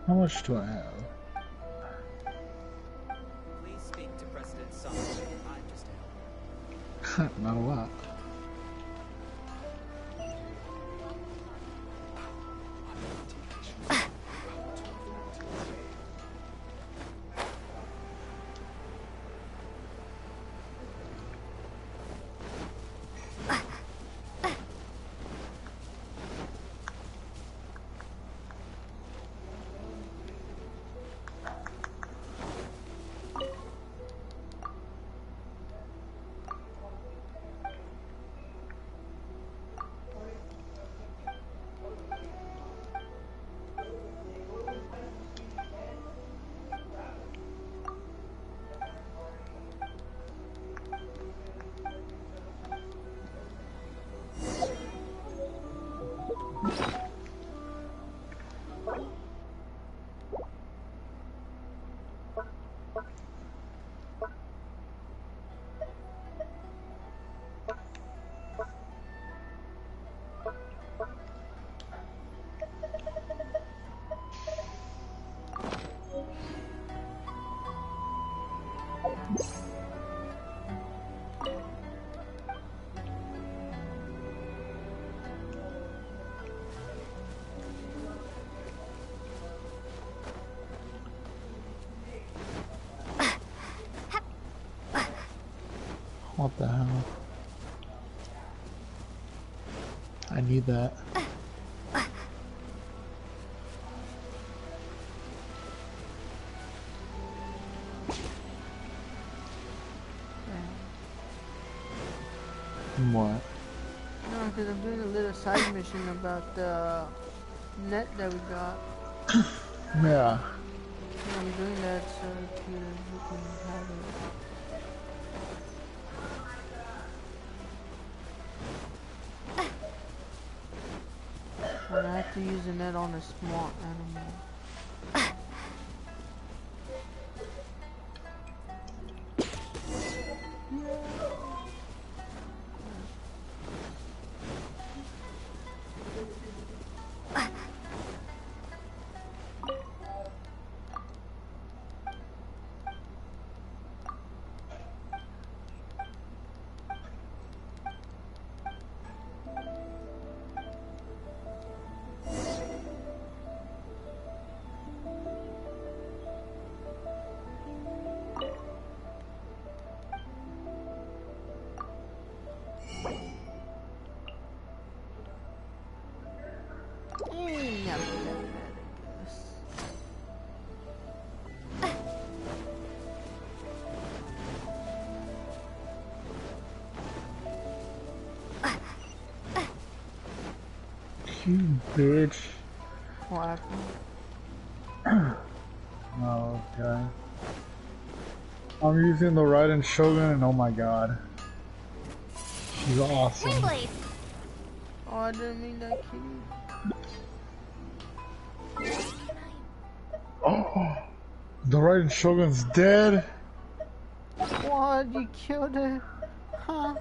How much do I have? Please speak to President Song. I'm just a Not a lot. What the hell? I need that. What? No, because I'm doing a little side mission about the net that we got. Yeah. And I'm doing that so you can have it. But I have to use the net on a small animal. You bitch. What happened? Oh, okay. I'm using the Raiden Shogun and oh my god. She's awesome. Windblade. Oh, I didn't mean that, kitty. Oh, the Raiden Shogun's dead? What? You killed her? Huh?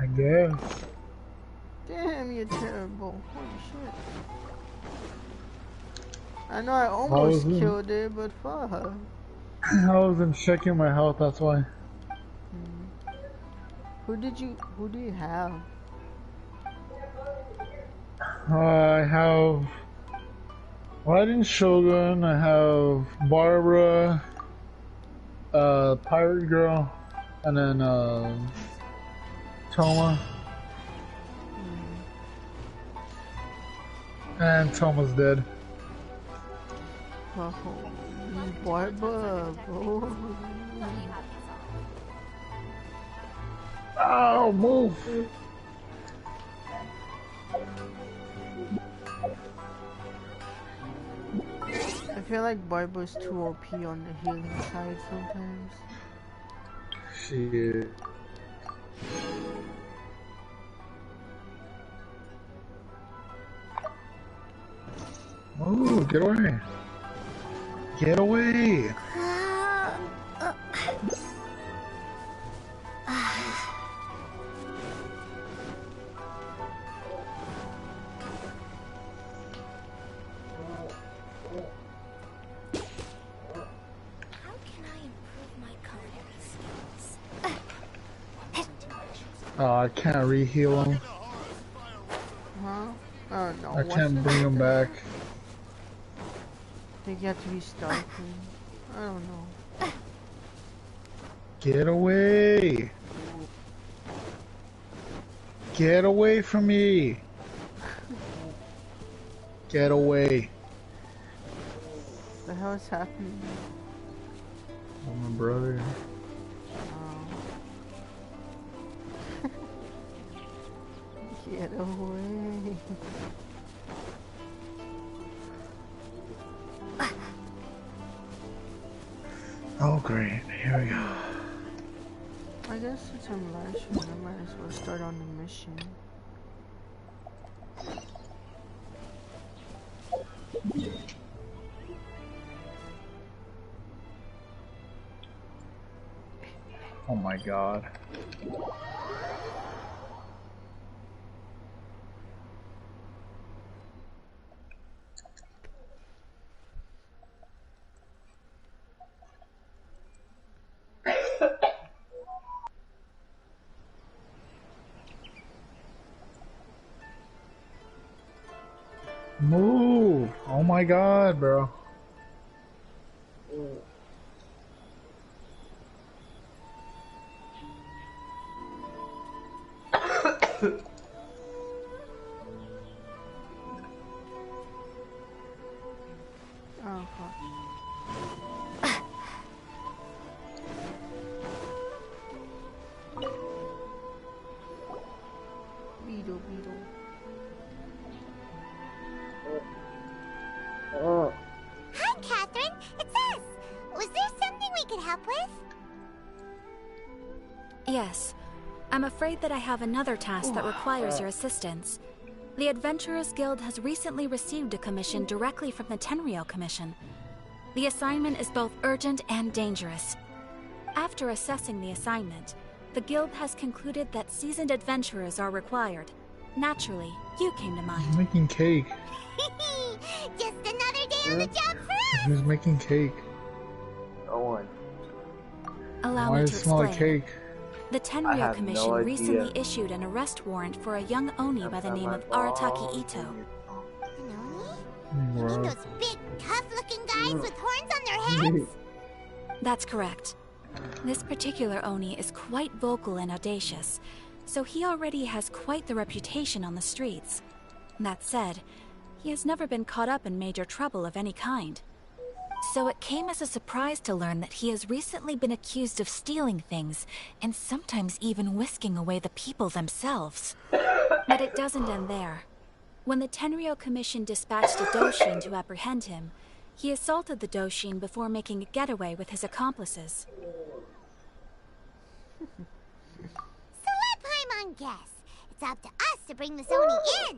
I guess. Damn, you're terrible. Holy shit. I know I almost killed her, but fuck her. I wasn't checking my health, that's why. Who do you have? I have Raiden Shogun, I have Barbara, Pirate Girl, and then Toma. And Toma's dead. Oh, Barbara, bro. Oh, move! I feel like Barbara's too OP on the healing side sometimes. Shit. Oh, get away! Get away! Oh, I can't re-heal him. Huh? Oh no. I can't bring him back. I think you have to restart him. I don't know. Get away! Get away from me! Get away! What the hell is happening? Oh, my brother. Get away. Oh great, here we go. I guess since I'm last one, I might as well start on the mission. Oh my god. Move! Oh my god, bro. Oh fuck. Beetle. Hi, Catherine. It's us. Was there something we could help with? Yes. I'm afraid that I have another task that requires your assistance. The Adventurers Guild has recently received a commission directly from the Tenryou Commission. The assignment is both urgent and dangerous. After assessing the assignment, the Guild has concluded that seasoned adventurers are required. Naturally, you came to mind. He's making cake. Just another day on the job for us. Who's making cake? No one. Allow Why me does to it smell like explain. cake? The I Tenryou have Commission no recently idea. issued an arrest warrant for a young Oni by the name of Arataki Ito. You Bro. mean those big, tough-looking guys with horns on their heads? That's correct. This particular Oni is quite vocal and audacious, so he already has quite the reputation on the streets. That said, he has never been caught up in major trouble of any kind. So it came as a surprise to learn that he has recently been accused of stealing things, and sometimes even whisking away the people themselves. But it doesn't end there. When the Tenryou Commission dispatched a Doshin to apprehend him, he assaulted the Doshin before making a getaway with his accomplices. So let Paimon guess. It's up to us to bring the Oni in.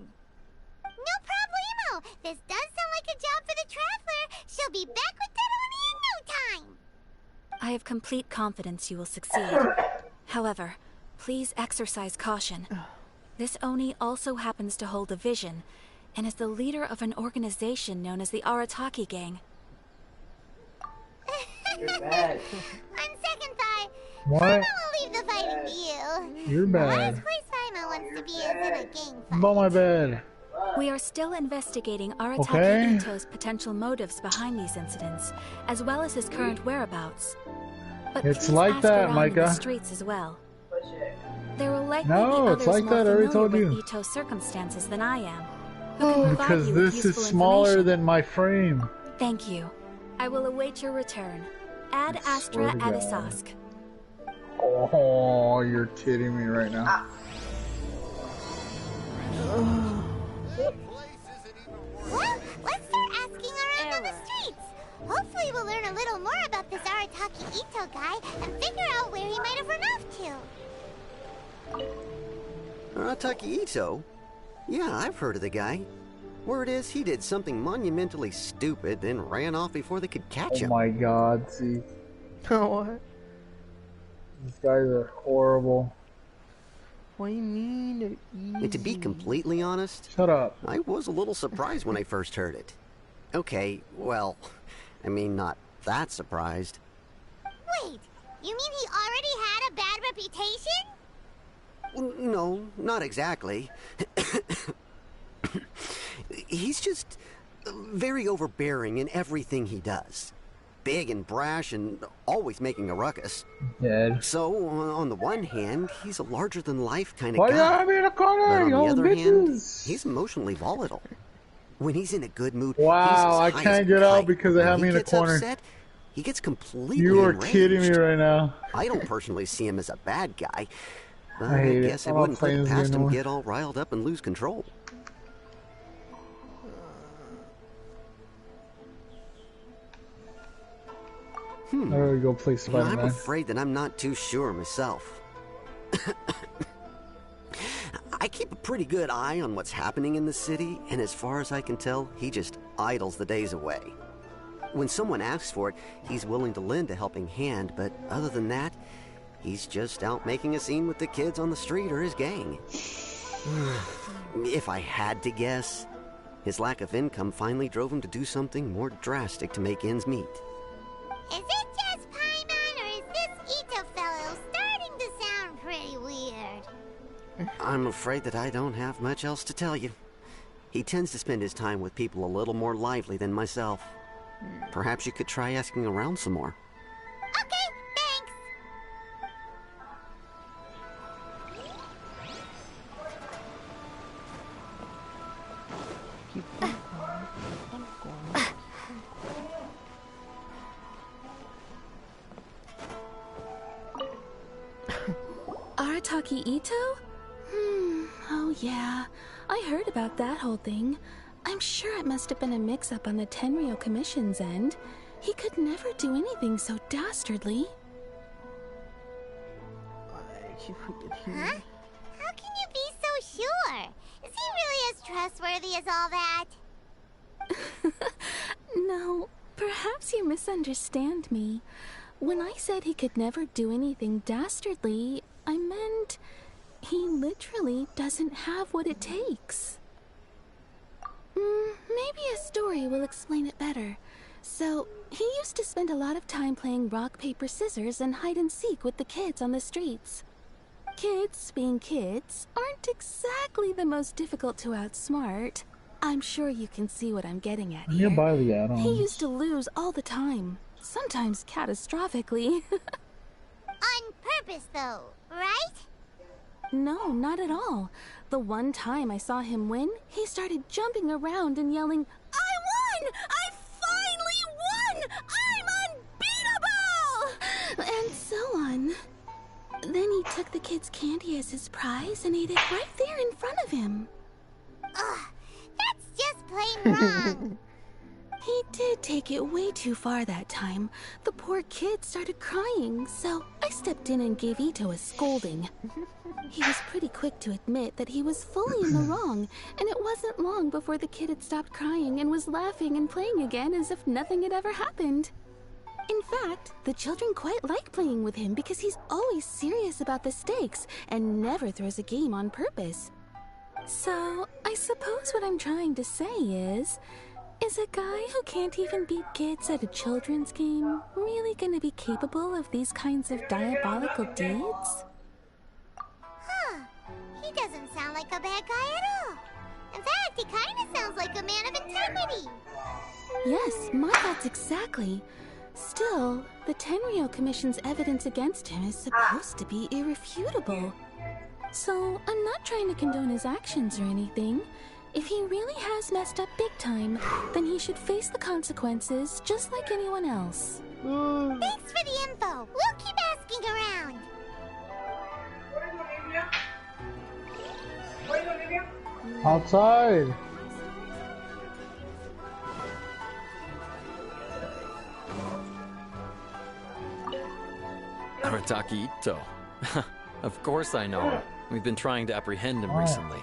No problemo. This does sound like a job for the Traveler. She'll be back with that Oni in no time. I have complete confidence you will succeed. However, please exercise caution. This Oni also happens to hold a vision, and is the leader of an organization known as the Arataki Gang. You're bad. On second thought, What? Paimon will leave the fighting to you. You're bad. Last place Paimon wants to be is in a gang fight. About my bed. We are still investigating Arataki Okay. Ito's potential motives behind these incidents, as well as his current whereabouts. But It's please like ask that, around in the Micah. streets as well. There will likely No, be it's others like more that, I already familiar told with you. Ito's circumstances than I am, who can provide Because you with this is useful smaller information. than my frame. Thank you. I will await your return. Ad Astra swear to God. Avisask. Oh, you're kidding me right now. Well, let's start asking around on the streets. Hopefully we'll learn a little more about this Arataki Ito guy and figure out where he might have run off to. Arataki Ito? Yeah, I've heard of the guy. Word is he did something monumentally stupid, then ran off before they could catch Oh him. my god, see. What? These guys are horrible. What do you mean they're And to be easy? completely honest, Shut up. I was a little surprised when I first heard it. Okay, well, I mean, not that surprised. Wait, you mean he already had a bad reputation? No, not exactly. He's just very overbearing in everything he does. Big and brash and always making a ruckus. Dead. So, on the one hand, he's a larger-than-life kind of Why you guy. have me in a But corner, on the y'all other hand, bitches? he's emotionally volatile. When he's in a good mood, Wow, I he's as high can't as get a out kite. because they When have he me in a gets corner. upset, he gets completely You are enraged. kidding me right now. I don't personally see him as a bad guy, but I I hate it. guess I I'm not wouldn't put playing it this past game him no to get all riled up and lose control. I gotta go play I'm Spider-Man. afraid that I'm not too sure myself. I keep a pretty good eye on what's happening in the city, and as far as I can tell, he just idles the days away. When someone asks for it, he's willing to lend a helping hand, but other than that, he's just out making a scene with the kids on the street or his gang. If I had to guess, his lack of income finally drove him to do something more drastic to make ends meet. Is it just Paimon, or is this Ito fellow starting to sound pretty weird? I'm afraid that I don't have much else to tell you. He tends to spend his time with people a little more lively than myself. Perhaps you could try asking around some more. Okay, thanks. Arataki Ito? Oh yeah. I heard about that whole thing. I'm sure it must have been a mix-up on the Tenryo Commission's end. He could never do anything so dastardly. Huh? How can you be so sure? Is he really as trustworthy as all that? No, perhaps you misunderstand me. When I said he could never do anything dastardly, I meant he literally doesn't have what it takes. Maybe a story will explain it better. So, he used to spend a lot of time playing rock, paper, scissors and hide and seek with the kids on the streets. Kids, being kids, aren't exactly the most difficult to outsmart. I'm sure you can see what I'm getting at You here. buy the add-ons. He used to lose all the time, sometimes catastrophically. On purpose, though, right? No, not at all. The one time I saw him win, he started jumping around and yelling, "I won! I finally won! I'm unbeatable!" And so on. Then he took the kid's candy as his prize and ate it right there in front of him. Ugh, that's just plain wrong. He did take it way too far that time. The poor kid started crying, so I stepped in and gave Ito a scolding. He was pretty quick to admit that he was fully in the wrong, and it wasn't long before the kid had stopped crying and was laughing and playing again as if nothing had ever happened. In fact, the children quite like playing with him because he's always serious about the stakes and never throws a game on purpose. So, I suppose what I'm trying to say is a guy who can't even beat kids at a children's game really gonna be capable of these kinds of diabolical deeds? Huh. He doesn't sound like a bad guy at all. In fact, he kind of sounds like a man of integrity. Yes, my thoughts exactly. Still, the Tenryo Commission's evidence against him is supposed to be irrefutable. So, I'm not trying to condone his actions or anything. If he really has messed up big time, then he should face the consequences just like anyone else. Thanks for the info. We'll keep asking around. Outside. Arataki Ito. Of course I know him. We've been trying to apprehend him recently.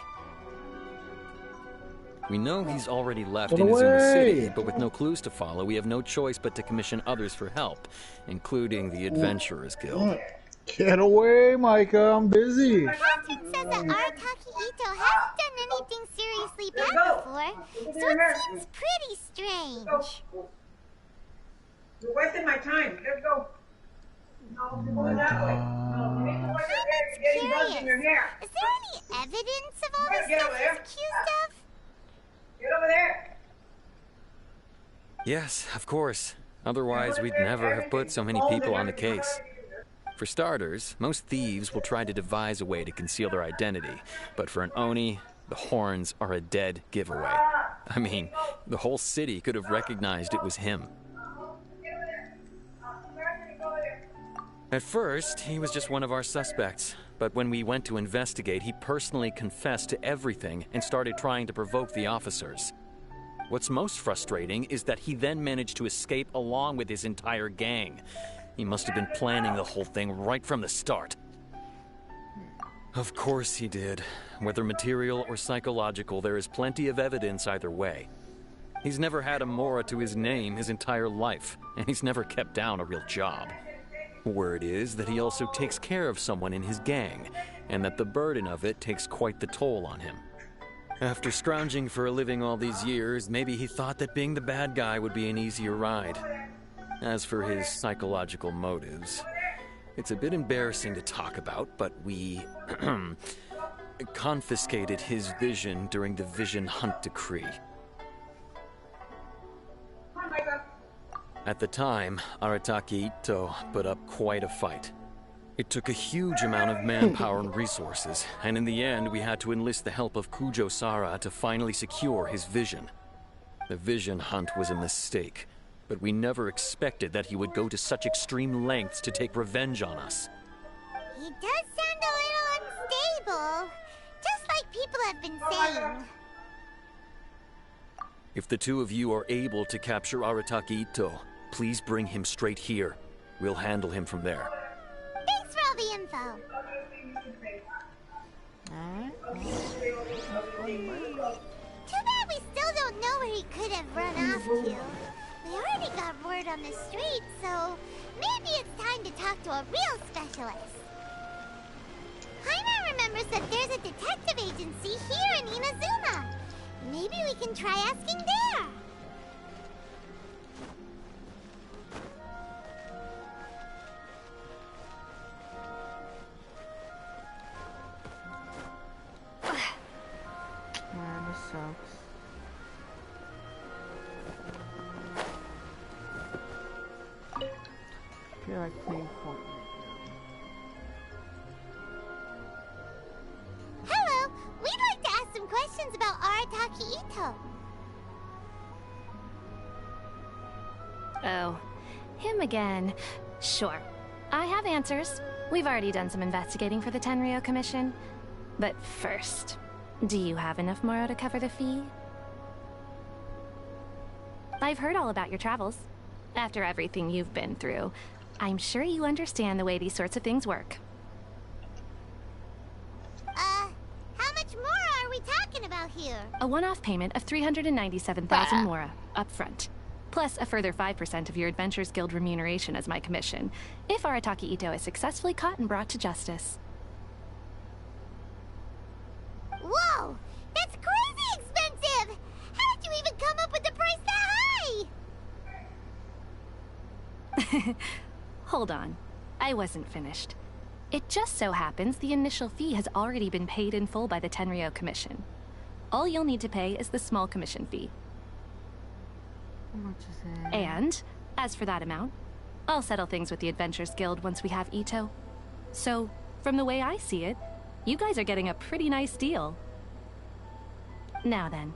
We know he's already left Get Inazuma away! City, but with no clues to follow, we have no choice but to commission others for help, including the Adventurers Guild. Get away, Micah. I'm busy. Captain says that Arataki Ito hasn't done anything seriously bad before, so it seems pretty strange. You're wasting my time. Let's go. Oh my God. Curious. Is there any evidence of all this stuff he's accused of? Get over there. Yes, of course. Otherwise, we'd never have put so many people on the case. For starters, most thieves will try to devise a way to conceal their identity, but for an Oni, the horns are a dead giveaway. I mean, the whole city could have recognized it was him. At first, he was just one of our suspects, but when we went to investigate, he personally confessed to everything and started trying to provoke the officers. What's most frustrating is that he then managed to escape along with his entire gang. He must have been planning the whole thing right from the start. Of course he did. Whether material or psychological, there is plenty of evidence either way. He's never had a Mora to his name his entire life, and he's never kept down a real job. Word is that he also takes care of someone in his gang, and that the burden of it takes quite the toll on him. After scrounging for a living all these years, maybe he thought that being the bad guy would be an easier ride. As for his psychological motives, it's a bit embarrassing to talk about, but we confiscated his vision during the Vision Hunt Decree. At the time, Arataki Ito put up quite a fight. It took a huge amount of manpower and resources, and in the end we had to enlist the help of Kujo Sara to finally secure his vision. The Vision Hunt was a mistake, but we never expected that he would go to such extreme lengths to take revenge on us. He does sound a little unstable, just like people have been saying. If the two of you are able to capture Arataki Ito, please bring him straight here. We'll handle him from there. Thanks for all the info. Too bad we still don't know where he could have run off to. We already got word on the street, so maybe it's time to talk to a real specialist. Jaime remembers that there's a detective agency here in Inazuma. Maybe we can try asking there. Man, this sucks. I feel like playing Fortnite. Hello, we'd like to ask some questions about Arataki Ito. Oh, him again. Sure. I have answers. We've already done some investigating for the Tenryo Commission. But first, do you have enough Moro to cover the fee? I've heard all about your travels. After everything you've been through, I'm sure you understand the way these sorts of things work. How much more are we talking about here? A one-off payment of 397,000 Mora, up front. Plus a further 5% of your Adventures Guild remuneration as my commission, if Arataki Ito is successfully caught and brought to justice. Whoa! That's crazy expensive! How did you even come up with the price that high? Hold on. I wasn't finished. It just so happens the initial fee has already been paid in full by the Tenryo Commission. All you'll need to pay is the small commission fee. How much is it? And, as for that amount, I'll settle things with the Adventures Guild once we have Ito. So, from the way I see it, you guys are getting a pretty nice deal. Now then,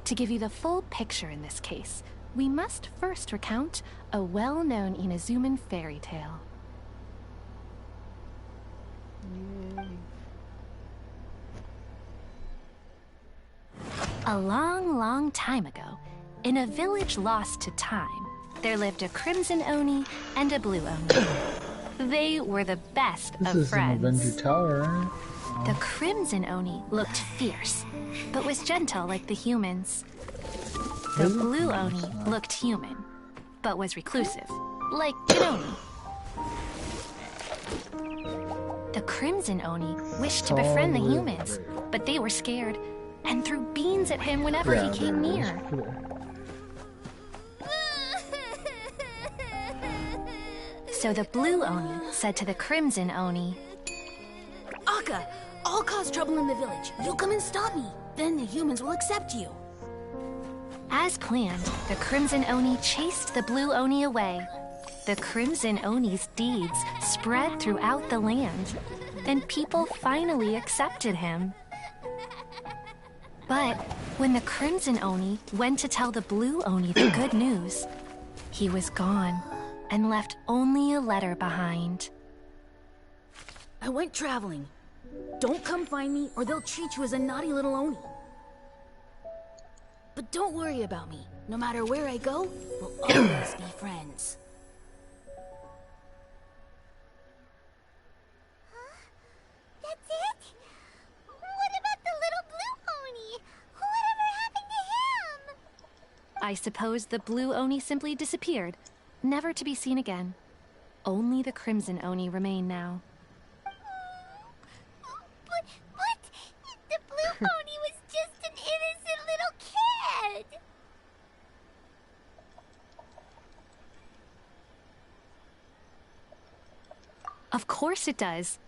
to give you the full picture in this case, we must first recount a well-known Inazuman fairy tale. Yay. A long, long time ago, in a village lost to time, there lived a Crimson Oni and a Blue Oni. They were the best This of is friends. an Avenger Tower, right? The Crimson Oni looked fierce, but was gentle like the humans. The Blue Oni looked human, but was reclusive, like an Oni. The Crimson Oni wished to befriend the humans, but they were scared, and threw beans at him whenever he came near. So the Blue Oni said to the Crimson Oni, Sokka! I'll cause trouble in the village. You'll come and stop me. Then the humans will accept you. As planned, the Crimson Oni chased the Blue Oni away. The Crimson Oni's deeds spread throughout the land, and people finally accepted him. But when the Crimson Oni went to tell the Blue Oni the good news, he was gone and left only a letter behind. I went traveling. Don't come find me or they'll treat you as a naughty little Oni. But don't worry about me. No matter where I go, we'll always be friends. That's it? What about the little blue Oni? Whatever happened to him? I suppose the Blue Oni simply disappeared, never to be seen again. Only the Crimson Oni remain now. But the blue Oni was just an innocent little kid. Of course it does.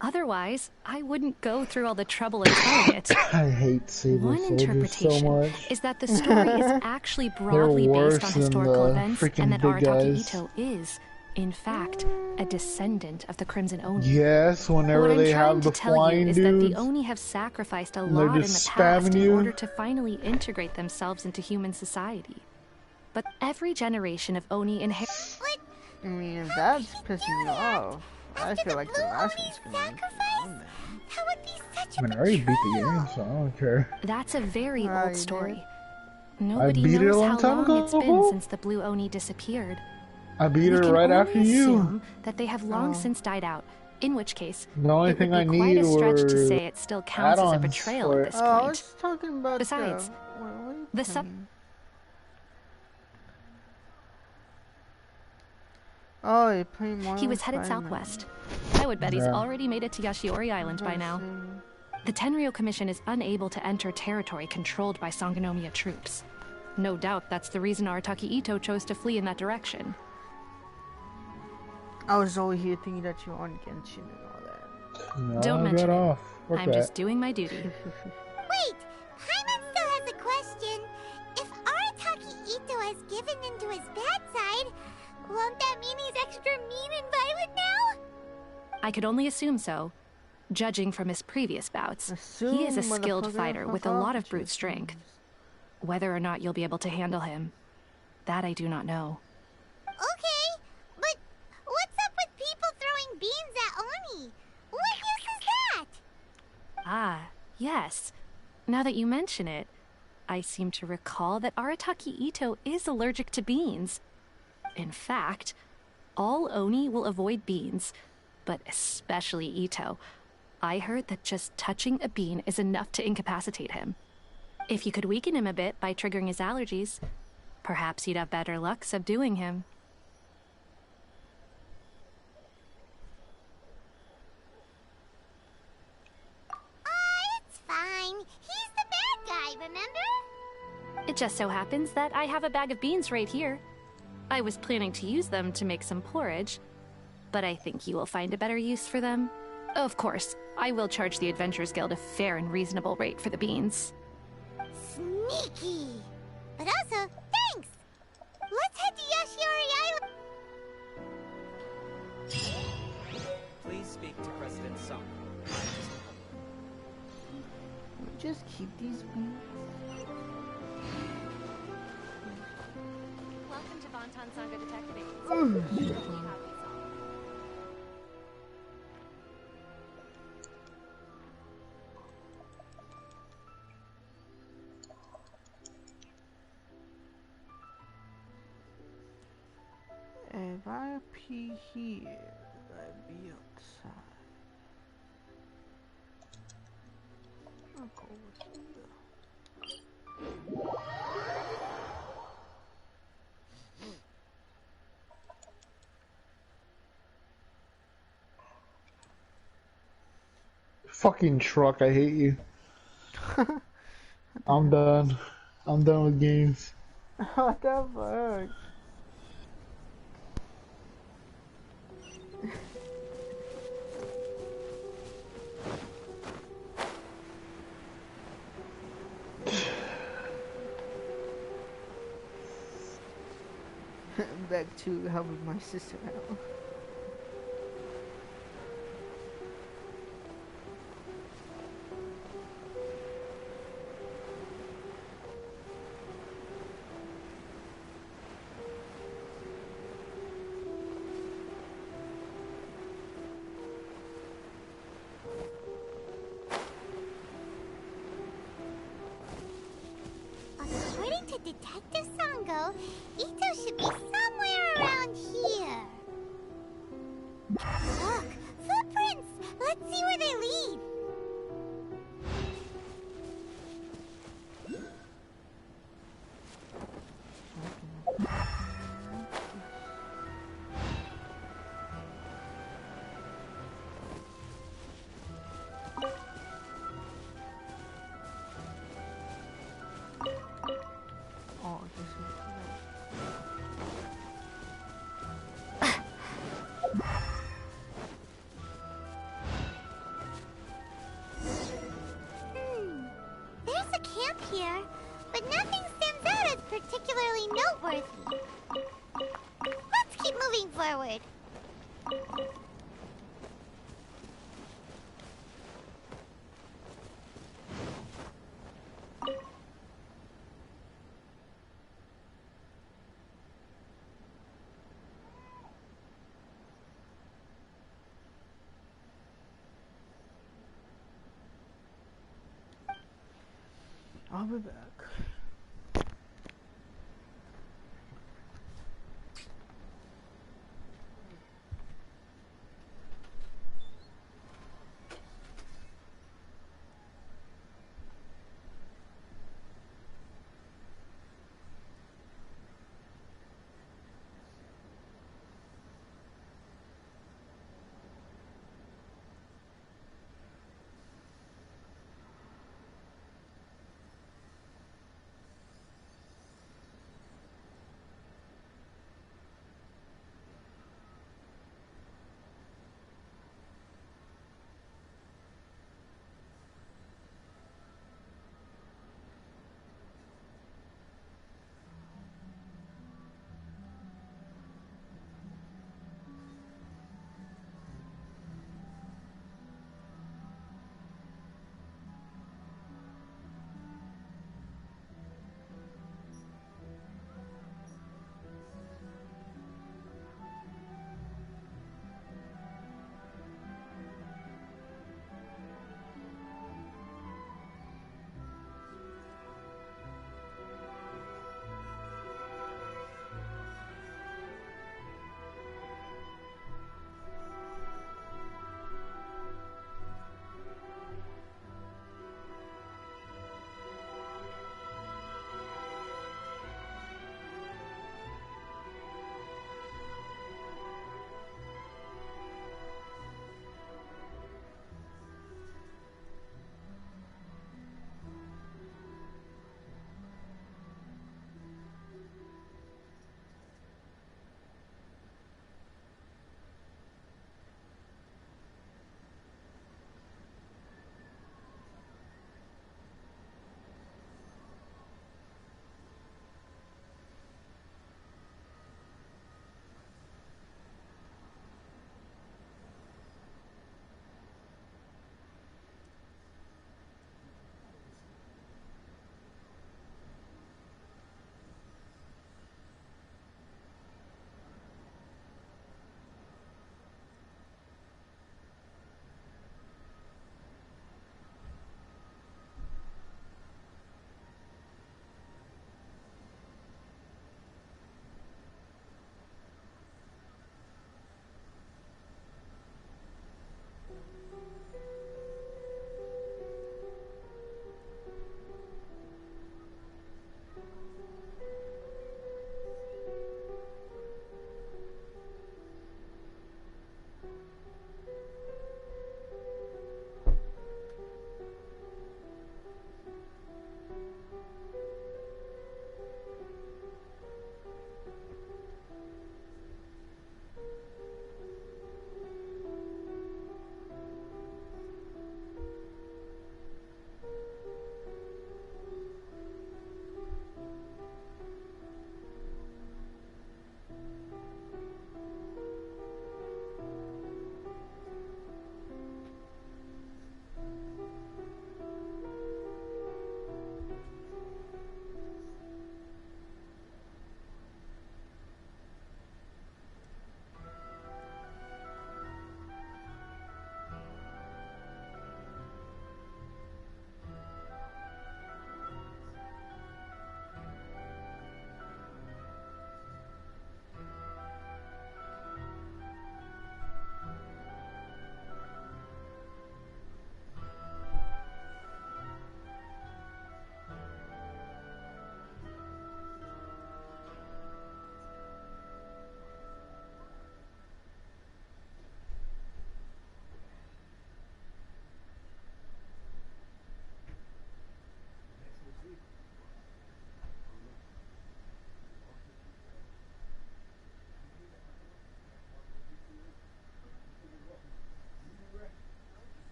Otherwise, I wouldn't go through all the trouble of telling it. I hate Sable One Soldiers interpretation so much. is that the story is actually broadly based on historical events, and that Arataki guys. Ito is, in fact, a descendant of the Crimson Oni. Yes, whenever what I'm they trying have to the tell you flying is dudes, that the Oni have sacrificed a and they're lot in the just past spamming in you. order to finally integrate themselves into human society. But every generation of Oni inherits. I mean, if that's pissing you off, I feel like the last one's gonna make you on That would be such I mean, I already beat the game, so I don't care. That's a very Ah, old you story. I Nobody beat it a knows long how time long ago. it's been since the Blue Oni disappeared. I beat We her can right only after you. assume that they have long Oh. since died out. In which case, The only it thing would I be quite need a stretch to were say it still counts as a add-ons betrayal for at it. this Oh, I point. was talking about Besides, what are you the sub. playing? Oh, you're playing more He was with headed Spider-Man. southwest. I would bet he's Yeah. already made it to Yashiori Island by now. The Tenryo Commission is unable to enter territory controlled by Sangonomiya troops. No doubt that's the reason Arataki Ito chose to flee in that direction. I was over here thinking that you were on Genshin and all that. No, Don't I mention got it. off. Fuck I'm that. just doing my duty. Wait, Paimon still has a question. If Arataki Ito has given into his bad side, won't that mean he's extra mean and violent now? I could only assume so. Judging from his previous bouts, he is a Assume, skilled motherfucker, fighter with a fuck lot off of brute with your strength. assumes. Whether or not you'll be able to handle him, that I do not know. Okay, but what's up with people throwing beans at Oni? What use is that? Ah, yes. Now that you mention it, I seem to recall that Arataki Ito is allergic to beans. In fact, all Oni will avoid beans, but especially Ito. I heard that just touching a bean is enough to incapacitate him. If you could weaken him a bit by triggering his allergies, perhaps you'd have better luck subduing him. It's fine. He's the bad guy, remember? It just so happens that I have a bag of beans right here. I was planning to use them to make some porridge, but I think you will find a better use for them. Of course, I will charge the Adventurers Guild a fair and reasonable rate for the beans. Sneaky. But also, thanks. Let's head to Yashiori Island. Please speak to President Sung. Just keep these beans. Welcome to Bonton Sanga Detective Agency. If I pee here, I'd be outside. I'll go with you. Fucking truck, I hate you. I'm done. I'm done with games. What the fuck? back to helping my sister out. According to Detective Sango, Ito should be somewhere around here. Look, footprints! Let's see where they lead. Oh, this is There's a camp here, but nothing stands out as particularly noteworthy. Let's keep moving forward. I'll be back.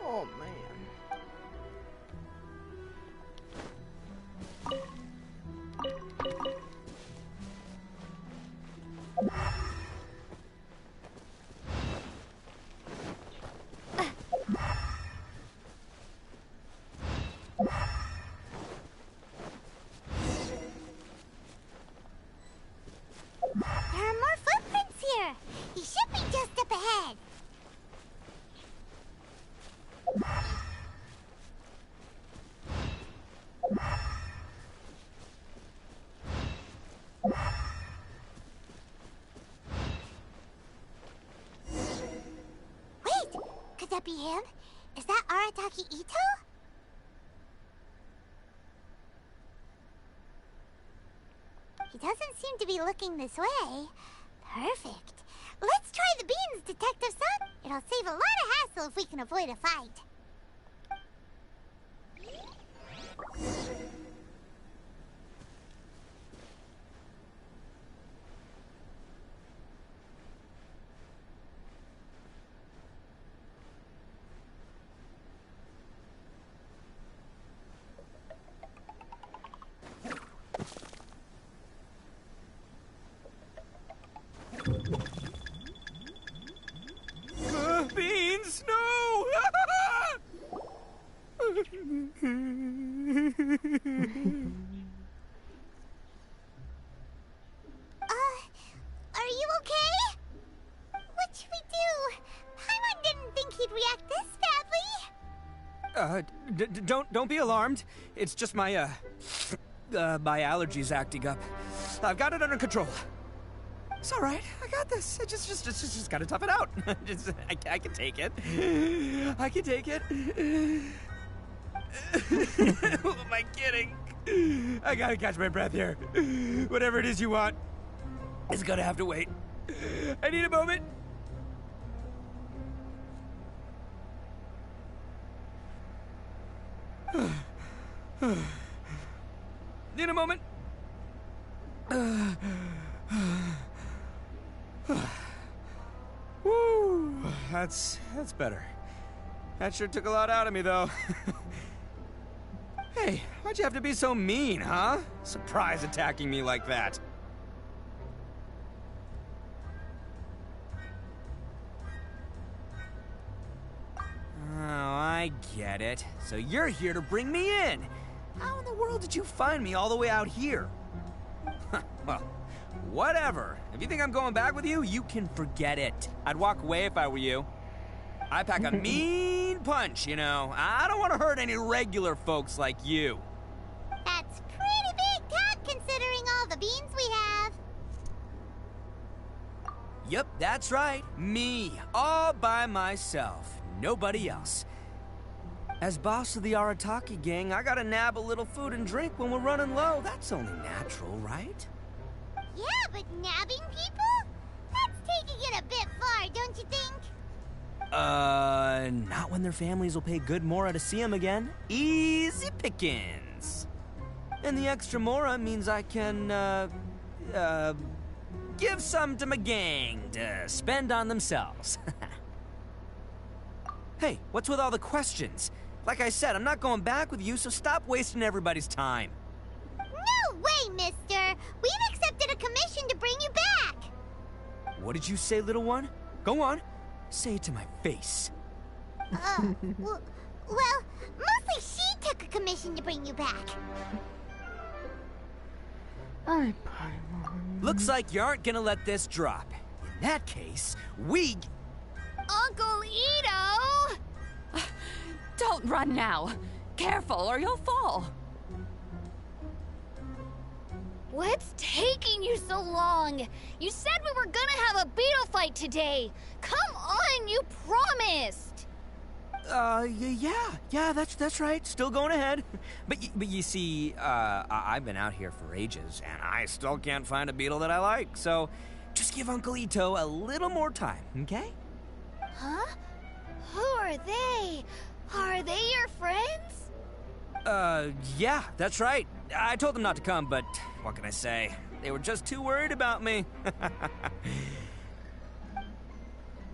Oh man. There are more footprints here. He should be just up ahead. Wait, could that be him? Is that Arataki Ito? He doesn't seem to be looking this way. Perfect. Let's try the beans, Detective-san. It'll save a lot of hassle if we can avoid a fight. Beans, no! Are you okay? What should we do? Paimon didn't think he'd react this badly. Don't be alarmed. It's just my my allergies acting up. I've got it under control. It's all right. I got this. I just gotta tough it out. I can take it. I can take it. Who am I kidding? I gotta catch my breath here. Whatever it is you want, it's gonna have to wait. I need a moment. Need a moment. Woo, that's better. That sure took a lot out of me, though. Hey, why'd you have to be so mean, huh? Surprise attacking me like that. Oh, I get it. So you're here to bring me in. How in the world did you find me all the way out here? Well, whatever. If you think I'm going back with you, you can forget it. I'd walk away if I were you. I pack a mean punch, you know. I don't want to hurt any regular folks like you. That's pretty big talk considering all the beans we have. Yep, that's right. Me, all by myself. Nobody else. As boss of the Arataki gang, I gotta nab a little food and drink when we're running low. That's only natural, right? Yeah, but nabbing people? That's taking it a bit far, don't you think? Not when their families will pay good mora to see them again. Easy pickings. And the extra mora means I can, give some to my gang to spend on themselves. Hey, what's with all the questions? Like I said, I'm not going back with you, so stop wasting everybody's time. No way, mister! We've accepted a commission to bring you back! What did you say, little one? Go on. Say it to my face. Well, mostly she took a commission to bring you back. Ay, Paimon. Looks like you aren't gonna let this drop. In that case, we... Uncle Ito! Don't run now. Careful or you'll fall. What's taking you so long? You said we were gonna have a beetle fight today. Come on, you promised. Yeah, that's right. Still going ahead. But you see, I've been out here for ages, and I still can't find a beetle that I like. So, just give Uncle Ito a little more time, okay? Huh? Who are they? Are they your friends? Yeah, that's right. I told them not to come, but what can I say? They were just too worried about me.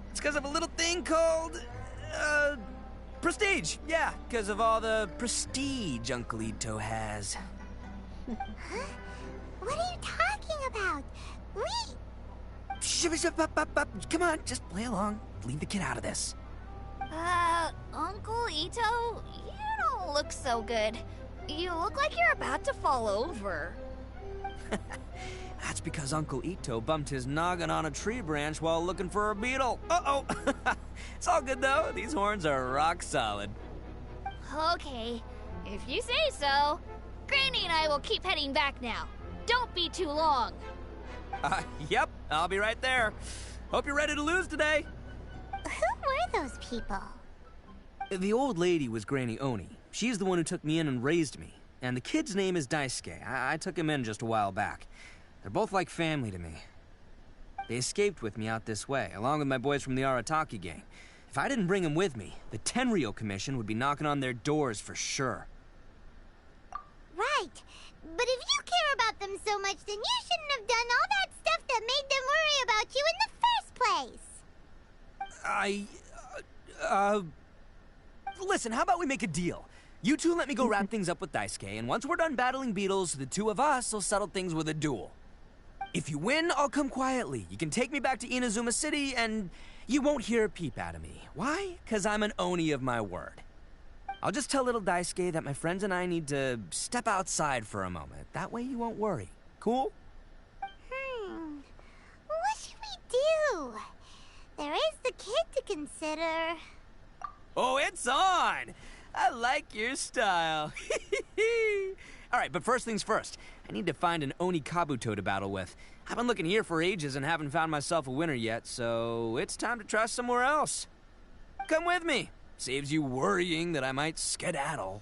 It's because of a little thing called, prestige. Yeah, because of all the prestige Uncle Ito has. Huh? What are you talking about? Come on, just play along. Leave the kid out of this. Uncle Ito, you don't look so good. You look like you're about to fall over. That's because Uncle Ito bumped his noggin on a tree branch while looking for a beetle. Uh-oh. It's all good, though. These horns are rock solid. Okay, if you say so. Granny and I will keep heading back now. Don't be too long. Yep, I'll be right there. Hope you're ready to lose today. Who were those people? The old lady was Granny Oni. She's the one who took me in and raised me. And the kid's name is Daisuke. I took him in just a while back. They're both like family to me. They escaped with me out this way, along with my boys from the Arataki gang. If I didn't bring them with me, the Tenryou Commission would be knocking on their doors for sure. Right. But if you care about them so much, then you shouldn't have done all that stuff that made them worry about you in the first place. Listen, how about we make a deal? You two let me go wrap things up with Daisuke, and once we're done battling beetles, the two of us will settle things with a duel. If you win, I'll come quietly. You can take me back to Inazuma City, and you won't hear a peep out of me. Why? 'Cause I'm an Oni of my word. I'll just tell little Daisuke that my friends and I need to step outside for a moment. That way you won't worry. Cool? What should we do? There is the kid to consider. Oh, it's on! I like your style. Alright, but first things first. I need to find an Oni Kabuto to battle with. I've been looking here for ages and haven't found myself a winner yet, so it's time to try somewhere else. Come with me. Saves you worrying that I might skedaddle.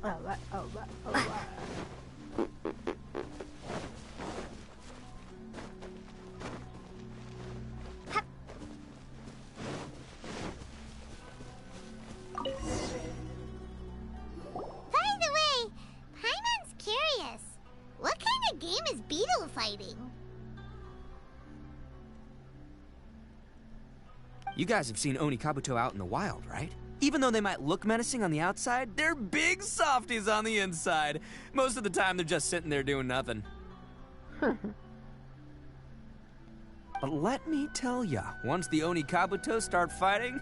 Alright. By the way, Paimon's curious. What kind of game is beetle fighting? You guys have seen Oni Kabuto out in the wild, right? Even though they might look menacing on the outside, they're big softies on the inside. Most of the time, they're just sitting there doing nothing. But let me tell ya, once the Oni Kabuto start fighting,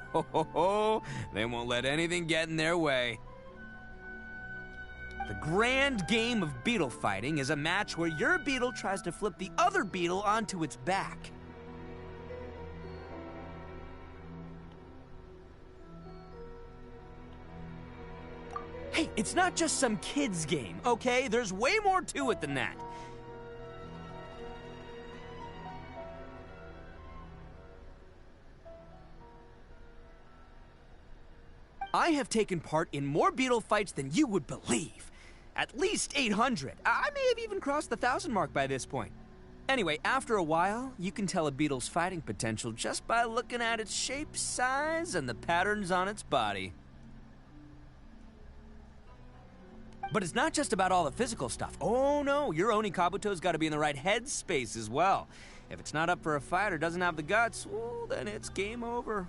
they won't let anything get in their way. The grand game of beetle fighting is a match where your beetle tries to flip the other beetle onto its back. Hey, it's not just some kid's game, okay? There's way more to it than that. I have taken part in more beetle fights than you would believe. At least 800. I may have even crossed the 1,000 mark by this point. Anyway, after a while, you can tell a beetle's fighting potential just by looking at its shape, size, and the patterns on its body. But it's not just about all the physical stuff. Oh no, your Oni Kabuto's got to be in the right headspace as well. If it's not up for a fight or doesn't have the guts, well, then it's game over.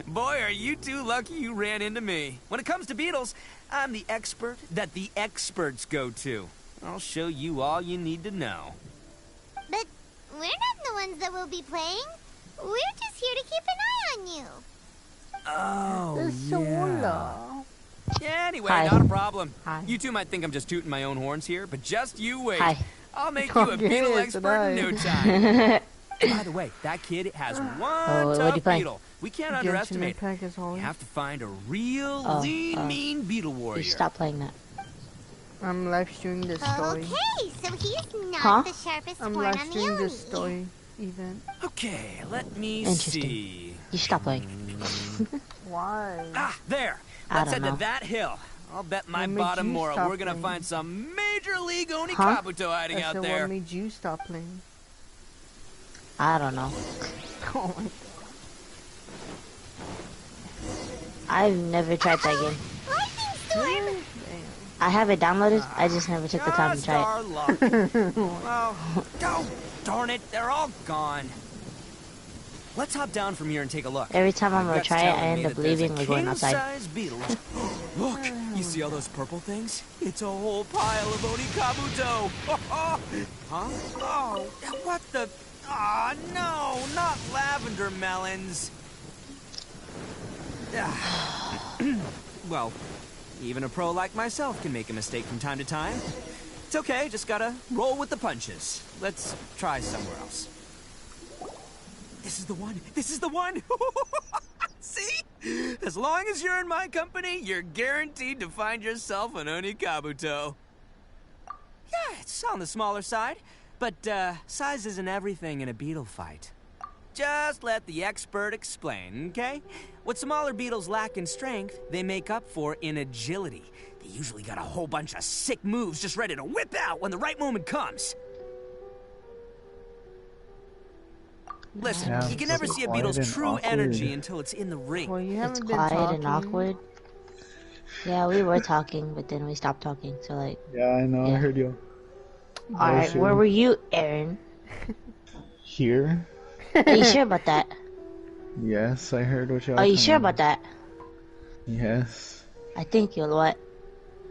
Boy, are you two lucky you ran into me. When it comes to beetles, I'm the expert that the experts go to. I'll show you all you need to know. But we're not the ones that will be playing. We're just here to keep an eye on you. Oh, yeah. Yeah, anyway, Hi. not a problem. Hi. You two might think I'm just tooting my own horns here, but just you wait. Hi. I'll make you a beetle expert in no time. By the way, that kid has one what are you tough playing? beetle. We can't Genshin underestimate Impact it. as always. You have to find a real lean, mean beetle warrior. You stop playing that. I'm live streaming the story. Okay, so he's not the sharpest I'm one live on the streaming the Oni. story event. Okay, let me Interesting. see. You should stop playing. Why? Ah, there. I Let's don't head know. to that hill. I'll bet my What made bottom you moral stop we're gonna playing? find some major league Oni Huh? Kabuto hiding I out said, there. what made you stop playing? I don't know. Oh my god. I've never tried that game. I have it downloaded. I just never took the time to Just try our it. luck. Well, oh, darn it, they're all gone. Let's hop down from here and take a look. Every time I'm My gonna gut's try it, I telling me end up that there's a leaving or going outside. king-size beetle. Look, you see all those purple things? It's a whole pile of Oni Kabuto. Huh? Oh, what the? Ah, no, not lavender melons. Well, even a pro like myself can make a mistake from time to time. It's okay, just gotta roll with the punches. Let's try somewhere else. This is the one! This is the one! See? As long as you're in my company, you're guaranteed to find yourself an Oni Kabuto. Yeah, it's on the smaller side, but size isn't everything in a beetle fight. Just let the expert explain, okay? What smaller beetles lack in strength, they make up for in agility. They usually got a whole bunch of sick moves just ready to whip out when the right moment comes. Listen, Yeah, you can so never see a quiet beetle's and true awkward. energy until it's in the ring. Well, you It's haven't been quiet talking. and awkward. Yeah, we were talking, but then we stopped talking. So like, Yeah, I know. I Yeah. heard you. all right, where were you, Aaron? Here? Are you sure about that? Yes, I heard what y'all. Are you sure about that? Yes. I think you'll what?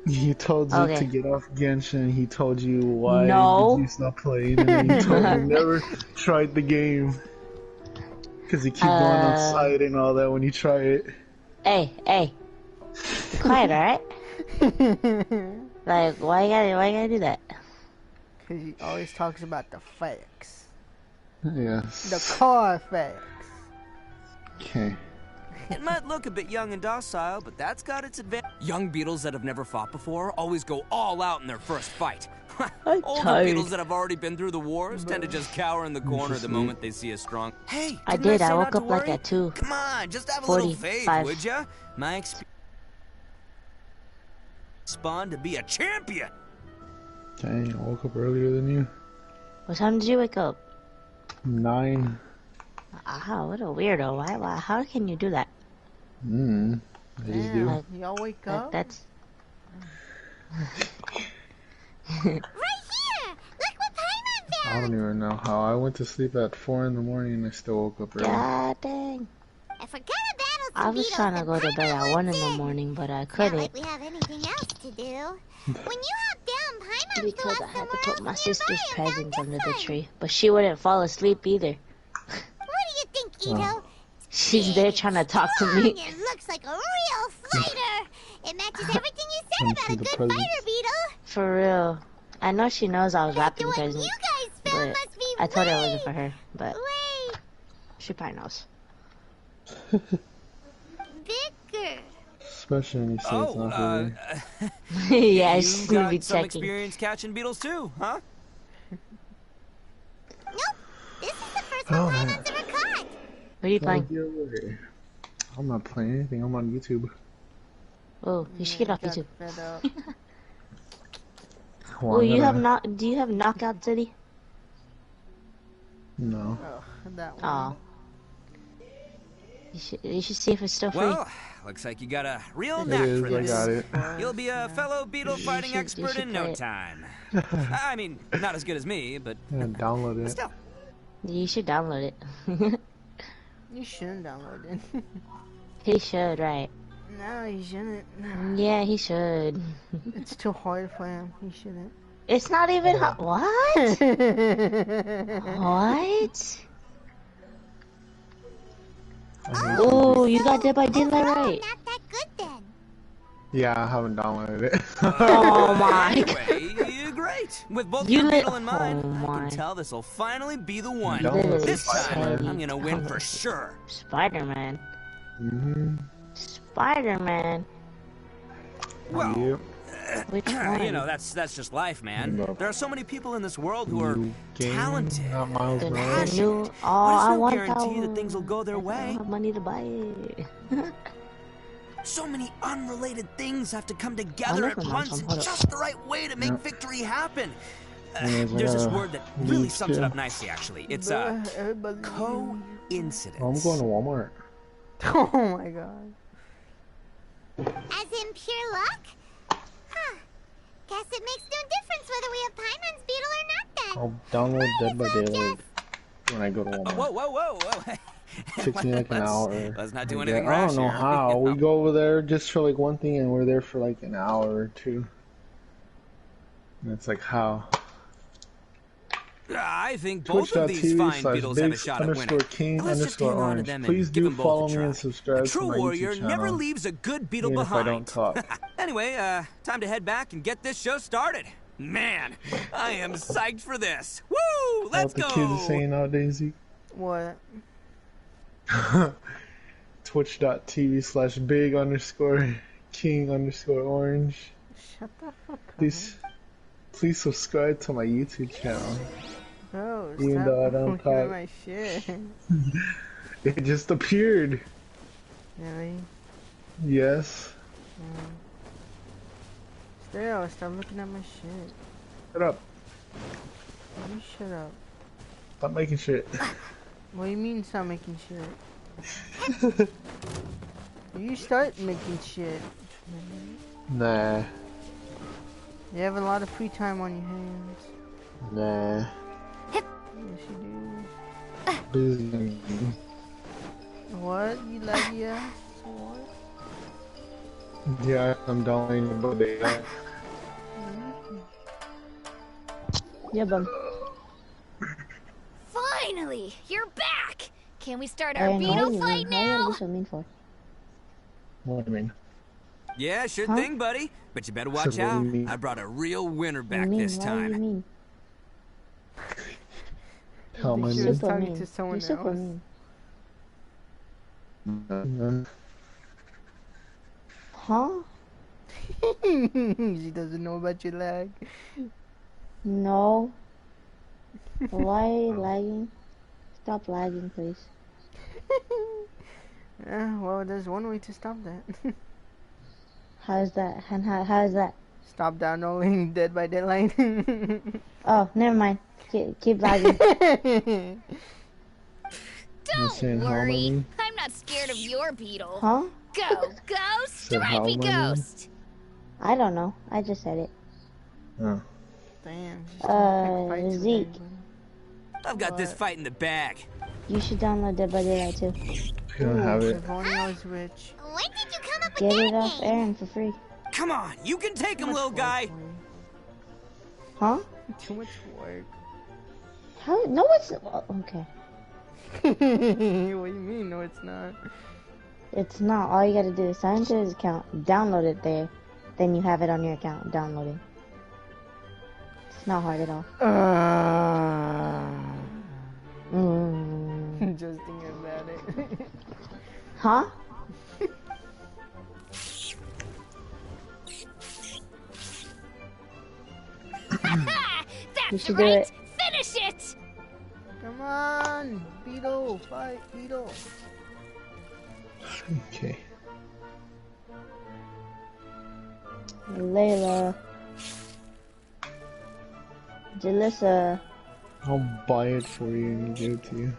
He told you Okay. to get off Genshin. He told you why No. did you stop playing, and then he told you never tried the game because you keep going outside and all that when you try it. Hey, quiet, all right? Like, why you gotta do that? Because he always talks about the facts. Yes. The car facts. Okay. It might look a bit young and docile, but that's got its advantage. Young beetles that have never fought before always go all out in their first fight. Older tired. beetles that have already been through the wars tend to just cower in the corner the moment they see a strong. Hey, I didn't did. say I not woke to up like worry? at 2. Come on, just have a little faith, 45. would ya? My experience spawned to be a champion. Dang, I woke up earlier than you. What time did you wake up? 9. Ah, what a weirdo. Why? How can you do that? I just do. Damn, y'all wake up? That's. Right here! Look what Paimon I found! don't even know how. I went to sleep at 4 in the morning and I still woke up early. God dang. If we're gonna battle I some was beetles, trying to then go to bed Paimon at 1 in wins the in. morning, but I Not couldn't like we have anything else to do. When you hop down, Paimon flew because off I had to somewhere put else my nearby sister's and found presents this under the one. tree. But she wouldn't fall asleep either. What do you think, Ito? She's there trying to talk to Strong me. and looks like a real fighter. It matches everything you said Wanna about see a the good presents? fighter, Beetle. For real. I know she knows I was The wrapping one presents, you guys found but must be I told her it way, wasn't for her. But way she probably knows. bigger. Especially when you say it's not for you. Yeah, you she's gonna got be some checking. experience catching beetles too, huh? Nope. This is the first one Paimon's ever caught. What are you playing? I'm not playing anything. I'm on YouTube. Oh, you should get off got YouTube. fed up. Well, Oh, I'm you have gonna- Do you have Knockout City? No. Oh, that one. Oh. You should see if it's still free. Well, looks like you got a real It knack is. for I this. got it. You'll be a fellow beetle fighting you expert should in play no it. time. I mean, not as good as me, but Yeah, download it. still. You should download it. You shouldn't download it. He should, right? No, you shouldn't. Yeah, he should. It's too hard for him. He shouldn't. It's not even hot. What? What? Oh, you got Dead by Daylight right. Not that good then. Yeah, I haven't downloaded it. Oh my. Anyway, great. With both You your lit- beetle in mind, Oh I my. can tell this will finally be the one. Don't This time, say- I'm gonna win for sure. Spider-Man. Mm-hmm. Spider-Man. Well, Yep. Which You one? know, that's just life, man. No. There are so many people in this world who are New game, talented, not Miles The Morales. new. but Oh, there's I no want guarantee that that things will go their I don't way. have money to buy it. So many unrelated things have to come together at Wonderful, once Mom. in Hold up. just the right way to make Yeah. victory happen. Anyways, I There's this gotta word that really leave sums it too. up nicely, actually. It's Everybody. coincidence. Oh, I'm going to Walmart. Oh my god. As in pure luck? Huh. Guess it makes no difference whether we have Paimon's beetle or not then. I'll download Dead by Might as well Daylight when I go to Walmart. Whoa. Takes me like an hour. Let's not do I anything guess. I rash don't know here. how. We go over there just for like one thing, and we're there for like an hour or two. And it's like how? I think both of these fine beetles have a shot at winning. King Let's just hang on to them and Please give do them both follow a me try. and subscribe A to true my warrior YouTube channel. never leaves a good beetle even behind. if I don't talk. Anyway, time to head back and get this show started. Man, I am psyched for this. Woo! Let's What go! the kids are saying nowadays, Zeke? What? Twitch.tv/big_king_orange. Shut the fuck up. Please subscribe to my YouTube channel. Bro, Even stop though I don't looking at talk. my shit. It just appeared. Really? Yes. Still, stop looking at my shit. Shut up. You shut up. Stop making shit. What do you mean stop making shit? You start making shit. Nah. You have a lot of free time on your hands. Nah. Yes, you Busy. do. What? You laggy ass? What? Yeah, I'm downloading the data. Yeah, bum. Finally, you're back. Can we start our Aaron, beetle fight How you now? be so mean for? What do you mean? Yeah, sure Huh? thing, buddy. But you better watch What do you out. mean? I brought a real winner What back do you mean? this Why do you time. mean? Tell my She You're was super talking mean. to someone You're super else. mean. Huh? She doesn't know about your lag. No. Why are you lagging? Stop lagging, please. Yeah, well, there's one way to stop that. How's that? And how is that? Stop downloading Dead by Daylight. Oh, never mind. Keep lagging. saying Don't how worry, many? I'm not scared of your beetle. Huh? Go, ghost, Said how stripey many? ghost. I don't know. I just said it. Oh. Damn. She's trying to pick fights with Zeke. everybody. I've got this What? fight in the bag. You should download Dead by Daylight too. You don't have it. If only I was rich. When did you come up with Get it that off name? Aaron for free. Come on, you can take him, little guy. Huh? Too much work. How? No, it's okay. What do you mean? No, it's not. It's not. All you gotta do is sign into his account, download it there, then you have it on your account. Download it. It's not hard at all. Just thinking about it. Huh? That's should do right. it. Finish it. Come on, Beetle, fight, Beetle. Okay. Layla. Jalissa. I'll buy it for you and give it to you.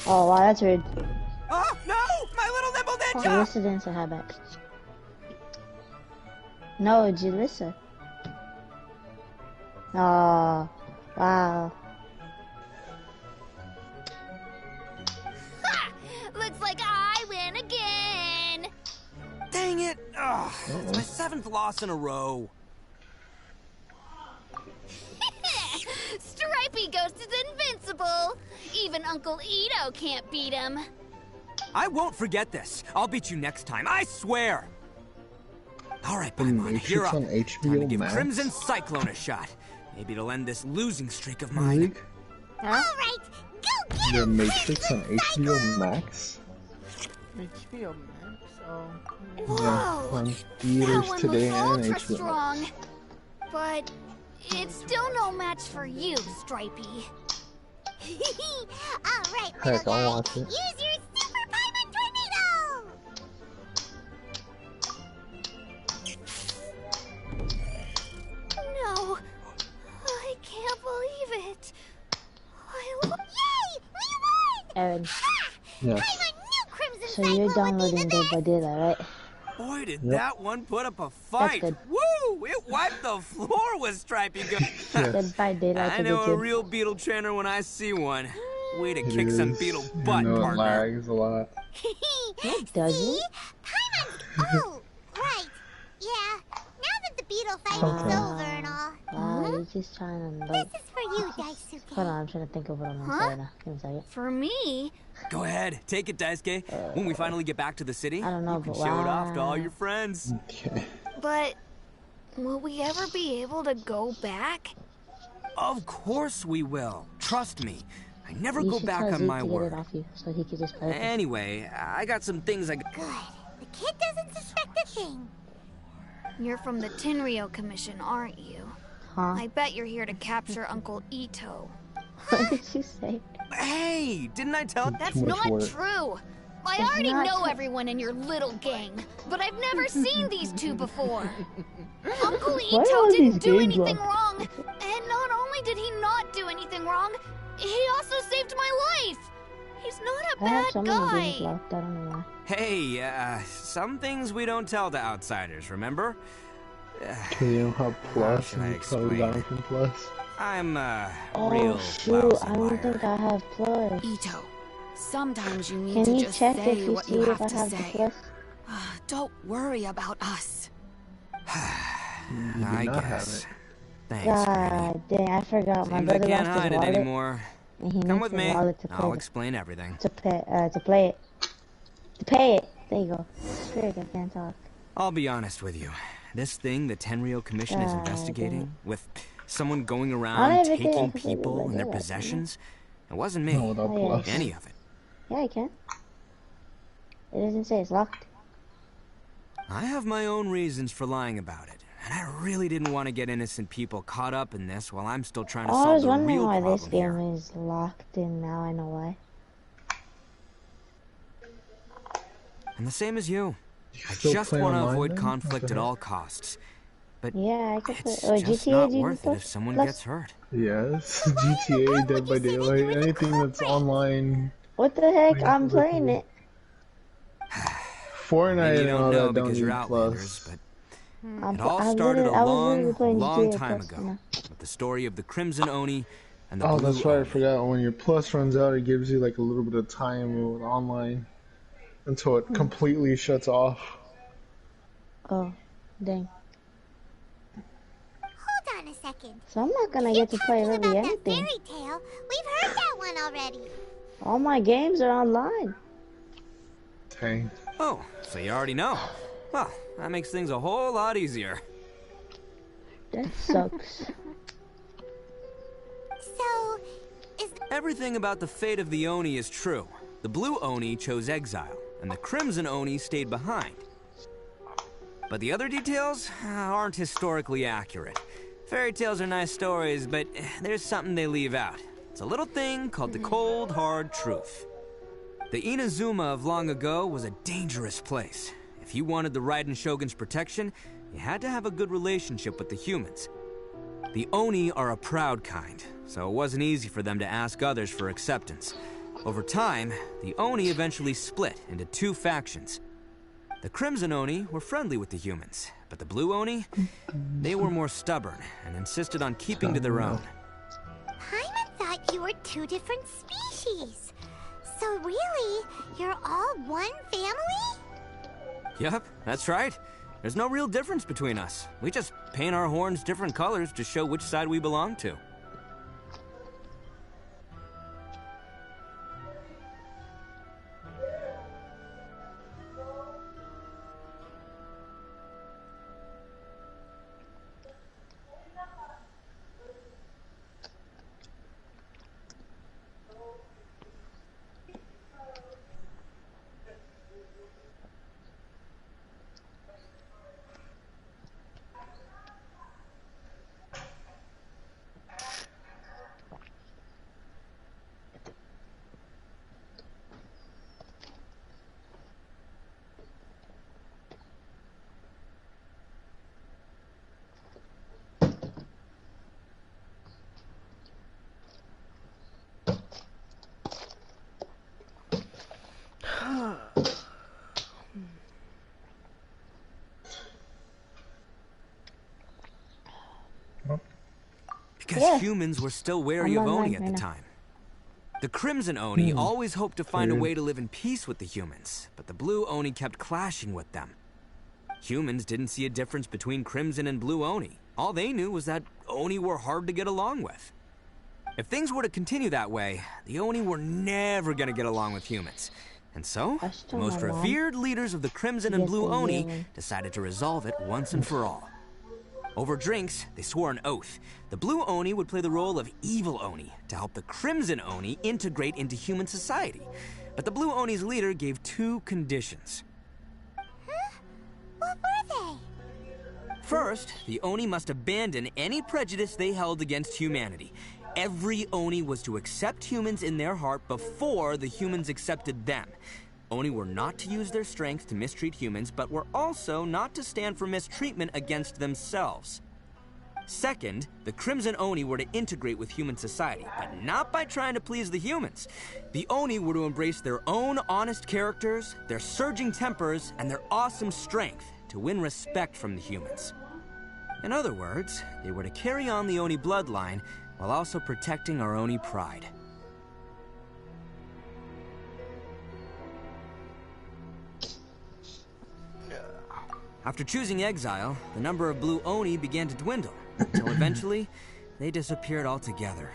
Oh wow, that's rude. Oh, no! My little nimble ninja! Jalissa didn't say hi back. No, Jalissa. Oh, wow. Ha! Looks like I win again. Dang it! Ugh, it's my 7th loss in a row. Stripey Ghost is invincible. Even Uncle Ito can't beat him. I won't forget this. I'll beat you next time, I swear. All right, Paimon, Matrix you're up. on Time to HBO give Max? Crimson Cyclone a shot. Maybe it'll end this losing streak of mine. Zeke? Huh? All right, go get The him, Matrix on Crimson HBO Cyclone. Max? HBO Max. Oh. Whoa! On That theaters one today looks and ultra HBO. strong. But it's still no match for you, Stripey. Alright, little Heck, I'll guy. watch it. Use your Super Paimon Tornado! No, I can't believe it. Yay! We won! Aaron, Yes. Paimon new Crimson so Cycle you're would be downloading the Dead by best! Daylight, right? Boy, did Yep. that one put up a fight. good. Woo! It wiped the floor with Stripey Go. Dead by Daylight's I a know good a game. real beetle trainer when I see one. Way to It kick some is. beetle I butt, know it partner. lags a lot. It doesn't. See? Paimon's... Oh, right. Yeah. Now that the beetle fight is Okay. over and all. Wow, you're just trying to like. This is for you, Daisuke. Hold on, I'm trying to think of what I'm gonna Huh? say now. Give me a second. For me? Go ahead, take it, Daisuke. When we finally get back to the city, I don't know, you can but show it off to all wow. your friends. Okay. But will we ever be able to go back? Of course we will. Trust me. I never You go should back tell on Zeke my to get it word. off you, so he could just play with it. Anyway, I got some things I... Good. The kid doesn't suspect a thing. You're from the Tenryo Commission, aren't you? Huh? I bet you're here to capture Uncle Ito. What did you say? Hey, didn't I tell... That's Too much not work. true. I It's already not know true. everyone in your little gang, but I've never seen these two before. Uncle Why are Ito all didn't these do games anything locked? wrong, and not only did he not do anything wrong, he also saved my life. He's not a I have bad so many games guy. locked, I don't know why. Hey, some things we don't tell to outsiders, remember? Can you have Plus should I and you probably explain? got it from Plus? I'm, Oh real shoot, lousy I don't liar. think I have plus. Ito, sometimes you need Can to you just check say if you what see you if have I to have the say. plus? Don't worry about us. You do I not have guess. it. Thanks, Granny. God dang, I forgot. My Seems I brother can't lost his hide it wallet, anymore. and he Come needs with his me. wallet to play I'll explain everything. to play it. To pay it. There you go. Frig, I can't talk. I'll be honest with you. This thing the Tenryo Commission is God investigating, with someone going I around don't even think I taking can play people Dead by and their Daylight, possessions, it wasn't me. No, without Oh, yeah. Plus. Any of it. Yeah, I can. It doesn't say it's locked. I have my own reasons for lying about it, and I really didn't want to get innocent people caught up in this while I'm still trying to Oh, I solve was the wondering real why problem this game here. is locked, and now I know why. I'm the same as you. I still just play want to online avoid then? conflict What the at heck? all costs. But Yeah, I can play. it's Oh, just GTA, not do you worth it plus? if someone plus? gets hurt. Yes. GTA, Dead by Daylight, anything that's online. What the heck? Like, I'm other playing people. it. Maybe Fortnite you and don't all know that don't because you're need Outlanders, Plus. but it all started a I was literally playing long GTA time plus, ago you know. with the story of the Crimson Oni and the Oh, Blue that's right, I Oni. forgot. When your Plus runs out, it gives you like a little bit of time with online until it completely shuts off. Oh, dang. Hold on a second. So I'm not gonna If get to you're play talking really about that anything. fairy tale, we've heard that one already. All my games are online. Dang. Oh, so you already know. Well, that makes things a whole lot easier. That sucks. So, is Everything about the fate of the Oni is true. The Blue Oni chose exile, and the Crimson Oni stayed behind. But the other details aren't historically accurate. Fairy tales are nice stories, but there's something they leave out. It's a little thing called the cold, hard truth. The Inazuma of long ago was a dangerous place. If you wanted the Raiden Shogun's protection, you had to have a good relationship with the humans. The Oni are a proud kind, so it wasn't easy for them to ask others for acceptance. Over time, the Oni eventually split into two factions. The Crimson Oni were friendly with the humans, but the Blue Oni, they were more stubborn and insisted on keeping to their own. Paimon thought you were two different species. So really, you're all one family? Yep, that's right. There's no real difference between us. We just paint our horns different colors to show which side we belong to. Yeah. humans were still wary I'm of online Oni at right the now. time. The Crimson Oni always hoped to find a way to live in peace with the humans, but the Blue Oni kept clashing with them. Humans didn't see a difference between Crimson and Blue Oni. All they knew was that Oni were hard to get along with. If things were to continue that way, the Oni were never gonna get along with humans. And so, the most revered leaders of the Crimson and Blue Oni decided to resolve it once and for all. Over drinks, they swore an oath. The Blue Oni would play the role of evil Oni to help the Crimson Oni integrate into human society. But the Blue Oni's leader gave 2 conditions. Huh? What were they? First, the Oni must abandon any prejudice they held against humanity. Every Oni was to accept humans in their heart before the humans accepted them. Oni were not to use their strength to mistreat humans, but were also not to stand for mistreatment against themselves. Second, the Crimson Oni were to integrate with human society, but not by trying to please the humans. The Oni were to embrace their own honest characters, their surging tempers, and their awesome strength to win respect from the humans. In other words, they were to carry on the Oni bloodline while also protecting our Oni pride. After choosing exile, the number of Blue Oni began to dwindle, until eventually, they disappeared altogether.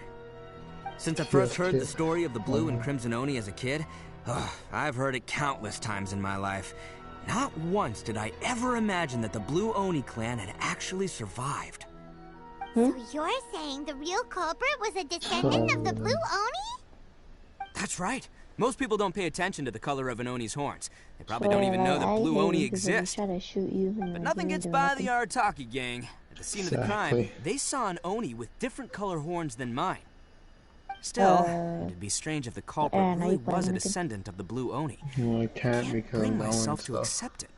Since I first heard the story of the Blue and Crimson Oni as a kid, I've heard it countless times in my life. Not once did I ever imagine that the Blue Oni clan had actually survived. So you're saying the real culprit was a descendant of the Blue Oni? That's right. Most people don't pay attention to the color of an Oni's horns. They probably don't even know that Blue Oni exists. But nothing gets by the Arataki gang. At the scene of the crime, they saw an Oni with different color horns than mine. Still, it'd be strange if the culprit really was a descendant of the Blue Oni. Well, I can't bring myself to accept it.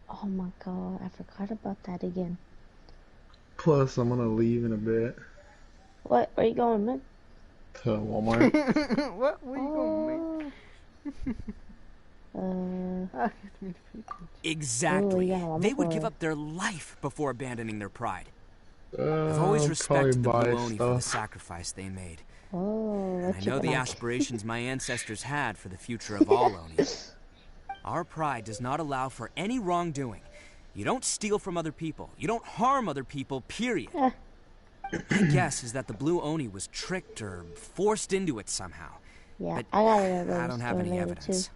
Oh my god, I forgot about that again. Plus, I'm gonna leave in a bit. What? Where you going, man? To Walmart. What? Where you going, man? Exactly. They would give up their life before abandoning their pride. I've always respected the Blue Oni for the sacrifice they made. And I know the aspirations my ancestors had for the future of all Onis. Our pride does not allow for any wrongdoing. You don't steal from other people. You don't harm other people, period. My guess is that the Blue Oni was tricked or forced into it somehow. Yeah, but I don't have any evidence.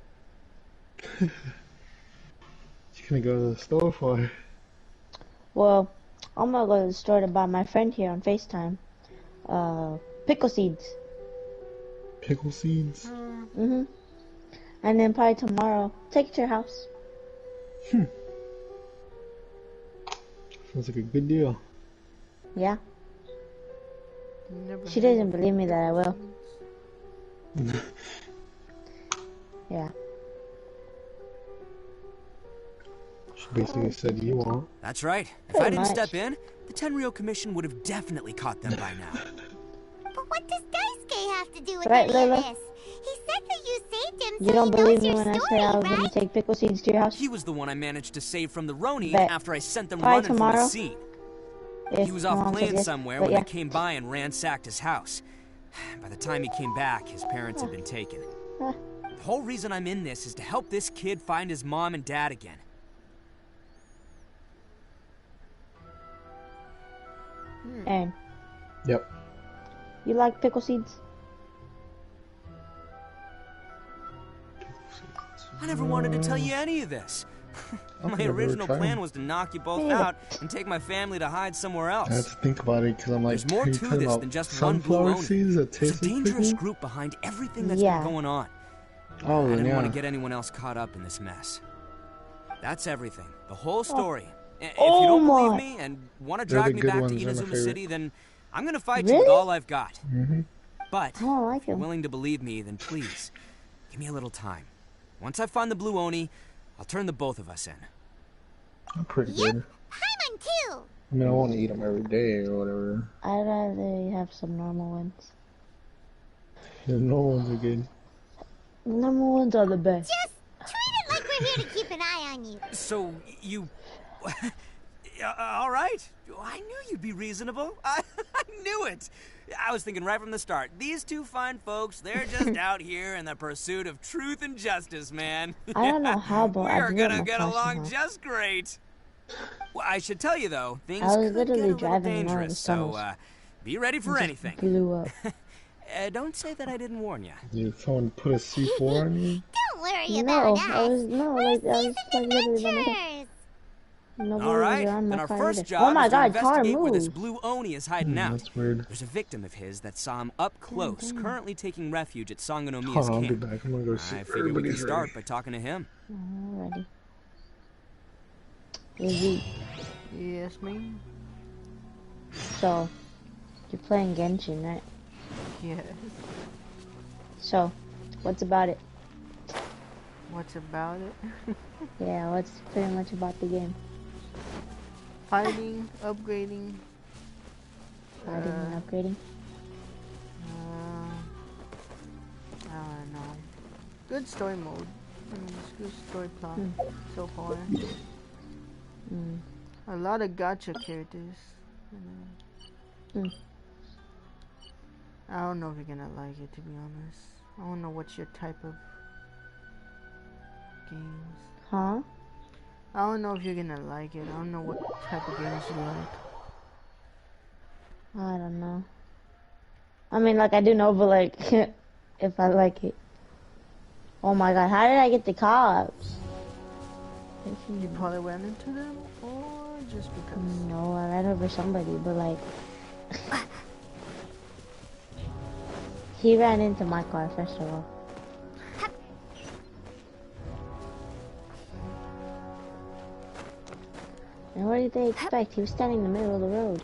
You're gonna go to the store for? Well, I'm gonna go to the store to buy my friend here on FaceTime. Pickle seeds. Pickle seeds? Mm-hmm. And then probably tomorrow, take it to your house. Sounds like a good deal. Yeah. She doesn't believe me that I will. Yeah. She basically said you won't. That's right. If I didn't step in, the Tenryou Commission would have definitely caught them by now. But what does Daisuke have to do with Right, any Lola? of this? He said that you saved him, You so don't he believe knows me your when I story, say I was right? gonna take pickle seeds to your house? He was the one I managed to save from the Ronin Bet. after I sent them Bye running tomorrow. from the scene. He was off Mom playing said yes, somewhere but when yeah. I came by and ransacked his house. By the time he came back, his parents had been taken. The whole reason I'm in this is to help this kid find his mom and dad again. Aaron, Yep. you like pickle seeds? I never wanted to tell you any of this. My original plan was to knock you both out and take my family to hide somewhere else. I have to think about it because I'm like, There's more are you to talking this about than just one Blue sunflower Oni. seeds that There's taste a like dangerous pickle? group behind everything that's Yeah. been going on. Oh, I then didn't yeah. want to get anyone else caught up in this mess. That's everything. The whole story. If Oh you don't my. believe me and want to They're drag the me good back to ones, they're my Inazuma favorite. City, then I'm going to fight you Really? with all I've got. Mm-hmm. But I don't like if you're him. willing to believe me, then please, give me a little time. Once I find the Blue Oni, I'll turn the both of us in. I'm pretty Yep, good. Paimon too. I mean, I want to eat them every day or whatever. I'd rather have some normal ones. The normal ones are good. Normal ones are the best. Just treat it like we're here to keep an eye on you. So, you... All right. I knew you'd be reasonable. I knew it. I was thinking right from the start. These two fine folks, they're just out here in the pursuit of truth and justice, man. I don't know how, but we I are did gonna my get flashing along off. just great. Well, I should tell you though, things I was could get a literally little driving in one of dangerous, the so tunnels. be ready for It anything. just blew up. Don't say that I didn't warn you. Did someone put a C4 on you? Don't worry No, about us. I was like We're literally seasoned by myself. adventurers. Nobody All right, was around then my our car first either. job Oh my is to god, car investigate where this moved. blue Oni is hiding out. That's weird. There's a victim of his that saw him up close, currently taking refuge at Hold Sangonomiya's on, I'll be camp. back. I'm gonna go see I if figure we can everybody's start ready. by talking to him. Alrighty. Easy. Yes, ma'am. So, you're playing Genshin, right? Yes. So, what's about it? What's about it? Yeah, what's pretty much about the game? Fighting, upgrading. Fighting and upgrading? I don't know. Good story mode. I mean, it's good story plot so far. A lot of gacha characters. I don't know if you're gonna like it, to be honest. I don't know what's your type of games. Huh? I don't know if you're gonna like it. I don't know what type of games you like. I don't know. I mean, like, I do know, but, like, if I like it. Oh my god, how did I get the cops? You probably ran into them, or just because? No, I ran over somebody, but, like... he ran into my car, first of all. And what did they expect? He was standing in the middle of the road.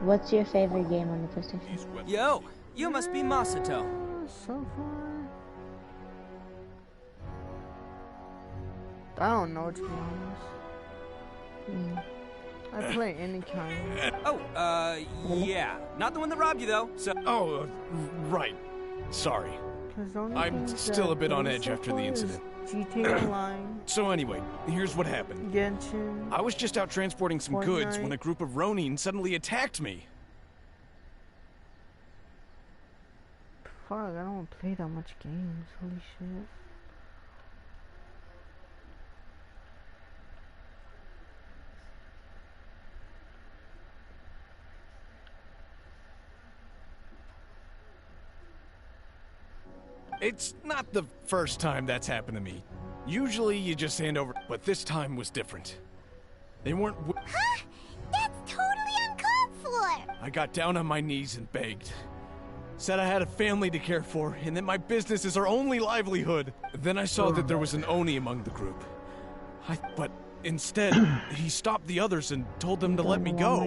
What's your favorite game on the PlayStation? Yo, you must be Masato. So far, I don't know, to be honest. I play any kind. Oh, yeah. Not the one that robbed you, though, so... Oh, right. Sorry. I'm still a bit on edge after the incident. GTA Online. So anyway, here's what happened. Genshin. I was just out transporting some goods when a group of Ronin suddenly attacked me. Fuck, I don't play that much games. Holy shit. It's not the first time that's happened to me. Usually you just hand over, but this time was different. They weren't... Huh? That's totally uncalled for! I got down on my knees and begged. Said I had a family to care for, and that my business is our only livelihood. Then I saw that there was an Oni among the group. But instead, he stopped the others and told them to let me go.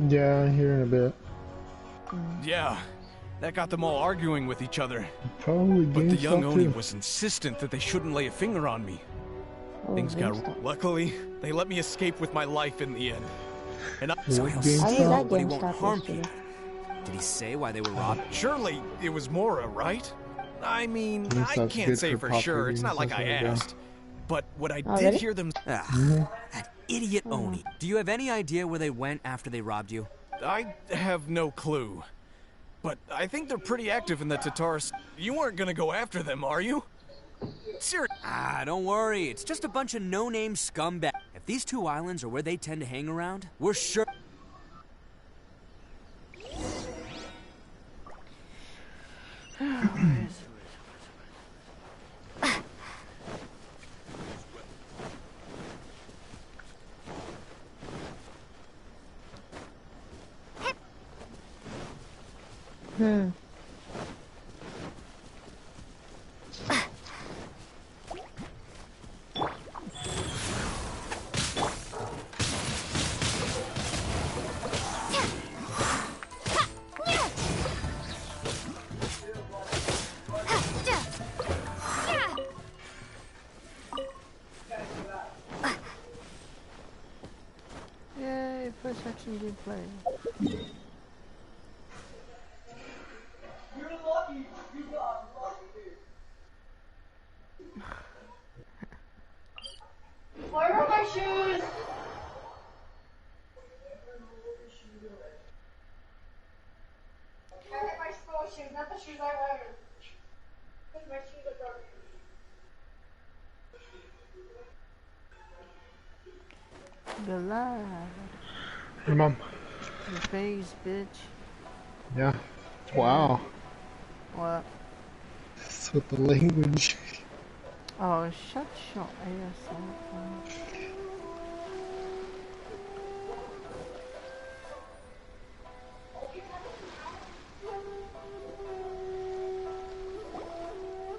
Yeah, here in a bit. Yeah, that got them all arguing with each other. Probably But the young GameStop Oni too. was insistent that they shouldn't lay a finger on me. Oh, Things got... GameStop. Luckily, they let me escape with my life in the end. And So he'll I steal, was at but he won't GameStop harm yesterday. people. Did he say why they were robbed? Surely it was Mora, right? I mean, I GameStop's can't good say for for sure. property It's and not like stuff I like that. asked. But what I Oh, did really? hear them... That idiot Oni. Do you have any idea where they went after they robbed you? I have no clue. But I think they're pretty active in the Tatars. You weren't gonna go after them, are you? Seriously. Don't worry. It's just a bunch of no-name scumbags. If these two islands are where they tend to hang around, we're sure... Yay, first action gameplay. shoes. I get my school shoes, not the shoes I wear. Because my shoes are broken. Good luck. Hey, Mom. Your face, bitch. Yeah. Wow. What? That's with the language. Oh, shut your ass up.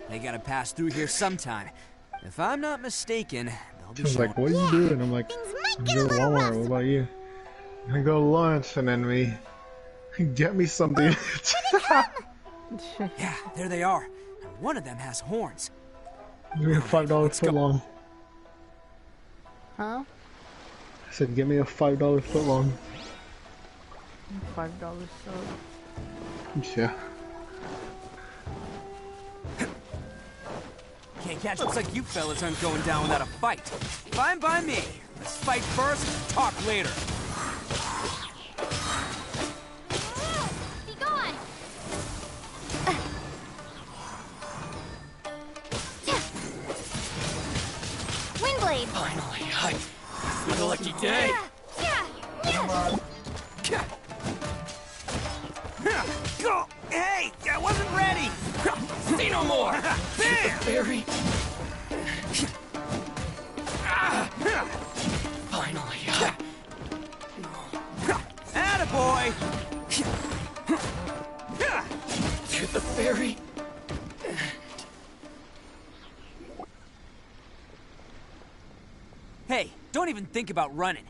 They gotta pass through here sometime. If I'm not mistaken, they'll be She was like, what are you doing? I'm like, I'm going to Walmart. What about you? I go to lunch and then we get me something. Yeah, there they are. And one of them has horns. Give me a $5 foot long. Huh? I said, give me a $5 foot long. $5 sub. Yeah. Can't catch. Looks like you fellas aren't going down without a fight. Fine by me. Let's fight first, talk later. Be gone! Windblade! Finally, it's a lucky day. Go! Hey, I wasn't ready. See no more. Bam! Fairy. Finally. Attaboy! To the fairy. Hey, don't even think about running.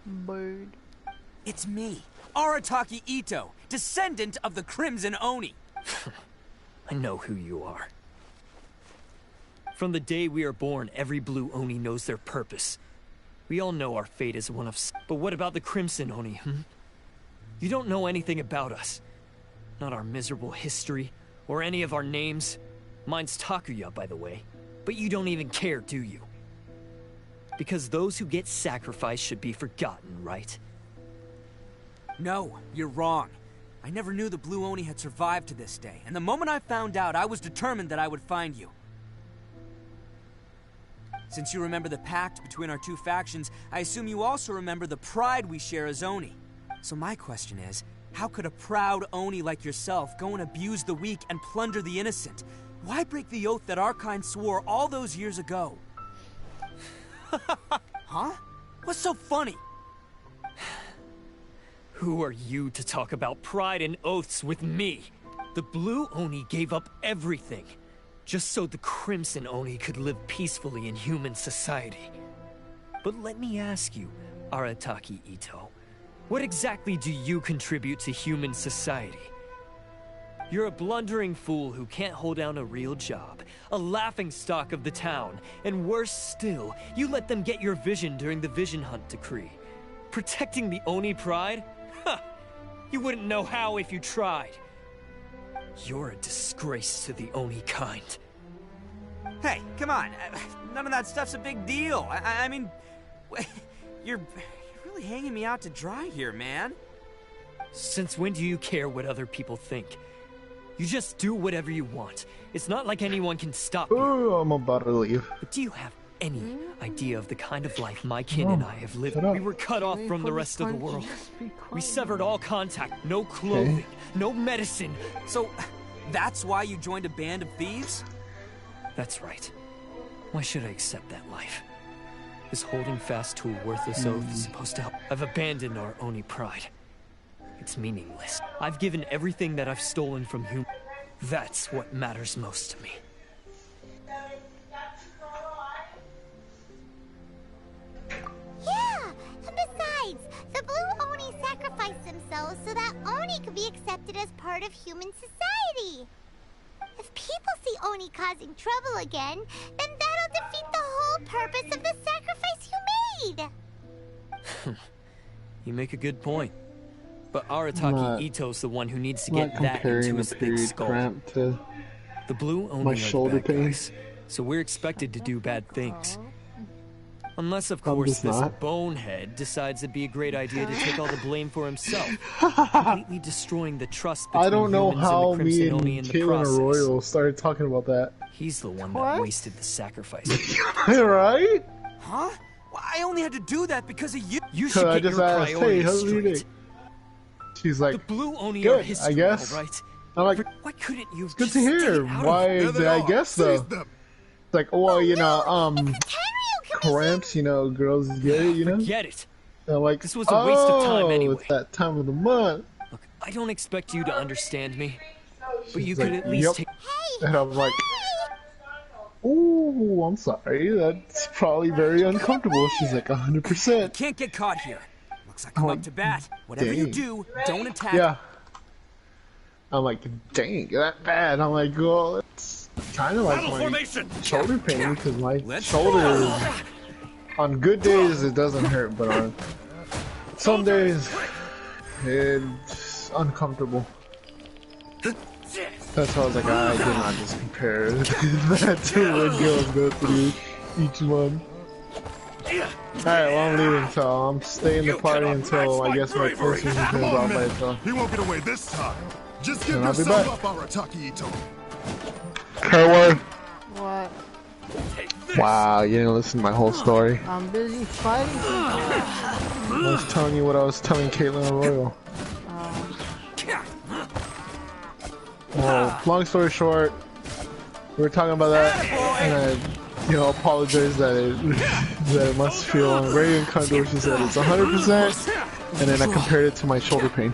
Bird. It's me, Arataki Ito, descendant of the Crimson Oni. I know who you are. From the day we are born, every blue Oni knows their purpose. We all know our fate is one of... But what about the Crimson Oni, You don't know anything about us. Not our miserable history, or any of our names. Mine's Takuya, by the way. But you don't even care, do you? Because those who get sacrificed should be forgotten, right? No, you're wrong. I never knew the Blue Oni had survived to this day, and the moment I found out, I was determined that I would find you. Since you remember the pact between our two factions, I assume you also remember the pride we share as Oni. So my question is, how could a proud Oni like yourself go and abuse the weak and plunder the innocent? Why break the oath that our kind swore all those years ago? Huh? What's so funny? Who are you to talk about pride and oaths with me? The Blue Oni gave up everything, just so the Crimson Oni could live peacefully in human society. But let me ask you, Arataki Ito, what exactly do you contribute to human society? You're a blundering fool who can't hold down a real job, a laughingstock of the town, and worse still, you let them get your vision during the Vision Hunt decree. Protecting the Oni pride? Ha! You wouldn't know how if you tried. You're a disgrace to the Oni kind. Hey, come on. None of that stuff's a big deal. I mean, you're really hanging me out to dry here, man. Since when do you care what other people think? You just do whatever you want. It's not like anyone can stop you. Oh, I'm about to leave. But do you have any idea of the kind of life my kin and I have lived? We were cut off from the rest of the world. We severed all contact, no clothing, no medicine. So, that's why you joined a band of thieves? That's right. Why should I accept that life? Is holding fast to a worthless oath supposed to help? I've abandoned our Oni pride. It's meaningless. I've given everything that I've stolen from humans. That's what matters most to me. Yeah, and besides, the Blue Oni sacrificed themselves so that Oni could be accepted as part of human society. If people see Oni causing trouble again, then that'll defeat the whole purpose of the sacrifice you made. You make a good point. But Arataki Ito's the one who needs to get that into his thick skull. To the Blue Oni my are shoulder the bad pain. guys, so we're expected to do bad things. Unless, of I'm course, just this not. bonehead decides it'd be a great idea to take all the blame for himself, completely destroying the trust between I don't know humans and how the me Crimson and Oni in the Caitlin process. Arroyo started talking about that. He's the one What? that wasted the sacrifice. Right? Huh? Well, I only had to do that because of you. You Cause should I get just your asked, hey, priorities how's your day? straight. She's like, The Blue Oni are good, history, I guess. all right? I'm like, Why couldn't you have good just to hear. stayed out of Why it? did I guess though? It's like, well, you know, cramps, you know, girls get it, you know? Forget it. And I'm like, This was a waste of time anyway. It's that time of the month. Look, I don't expect you to understand me, but you She's could like, at least yep. take... And I'm like, ooh, I'm sorry. That's probably very uncomfortable. She's like, 100%. Can't get caught here. Looks like I'm up to bat. Whatever you dang. do, don't attack. Yeah. I'm like, dang, that bad. I'm like, well, it's kind of like my shoulder pain because my shoulder, on good days, it doesn't hurt, but on some days, it's uncomfortable. That's why I was like, I did not just compare that to what girls go through each month. Alright, well, I'm leaving, so I'm staying the party until I guess my PlayStation turns off by itself. He won't get away this time. Just give And I'll be yourself back. up, Arataki Ito. Kerwin. What? Wow, you didn't listen to my whole story. I'm busy fighting people. I was telling you what I was telling Caitlin Arroyo. Well, long story short, we were talking about that, and I, you know, apologize that it must feel very uncomfortable. She said it's 100%, and then I compared it to my shoulder pain.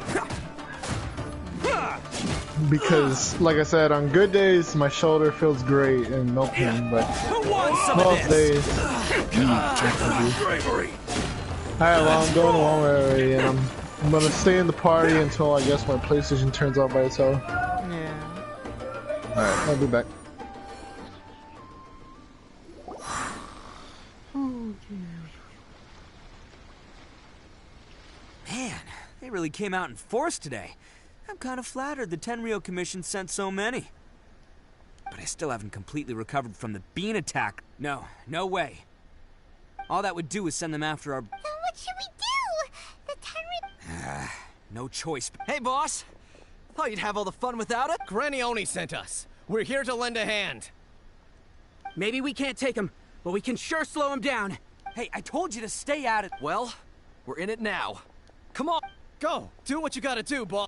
Because, like I said, on good days, my shoulder feels great and no pain, but most days, Alright, well, I'm going along already, and I'm gonna stay in the party until I guess my PlayStation turns off by itself. Yeah. Alright, I'll be back. Man, they really came out in force today. I'm kind of flattered the Tenryo Commission sent so many. But I still haven't completely recovered from the bean attack. No way. All that would do is send them after our... Then what should we do? The Tenryo... no choice. Hey, boss! Thought you'd have all the fun without it? Granny Oni sent us. We're here to lend a hand. Maybe we can't take him, but we can sure slow him down. Hey, I told you to stay out of... Well, we're in it now. Come on, go! Do what you gotta do, boss.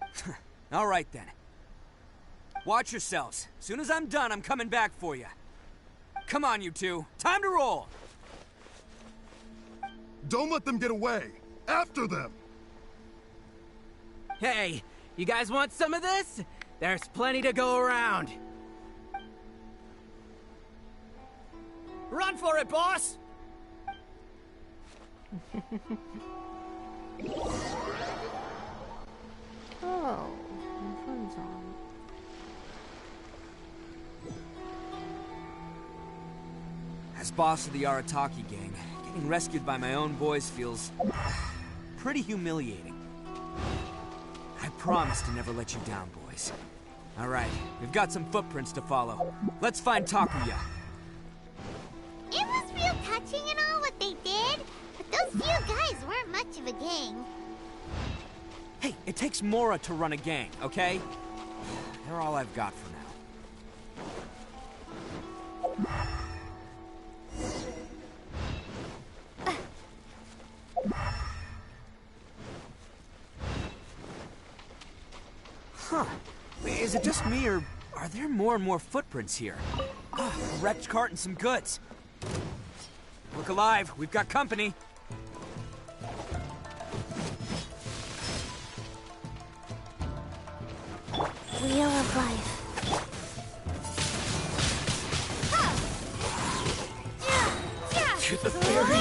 All right, then. Watch yourselves. As soon as I'm done, I'm coming back for you. Come on, you two. Time to roll! Don't let them get away. After them. Hey, you guys want some of this? There's plenty to go around. Run for it, boss! Oh, my friend's on. As boss of the Arataki gang, getting rescued by my own boys feels... pretty humiliating. I promise to never let you down, boys. Alright, we've got some footprints to follow. Let's find Takuya. It was real touching and all what they did, but those few guys weren't much of a gang. Hey, it takes Mora to run a gang, okay? They're all I've got for now. Huh. Wait, is it just me, or are there more and more footprints here? A wrecked cart and some goods. Look alive, we've got company. Wheel of life. To the ferry.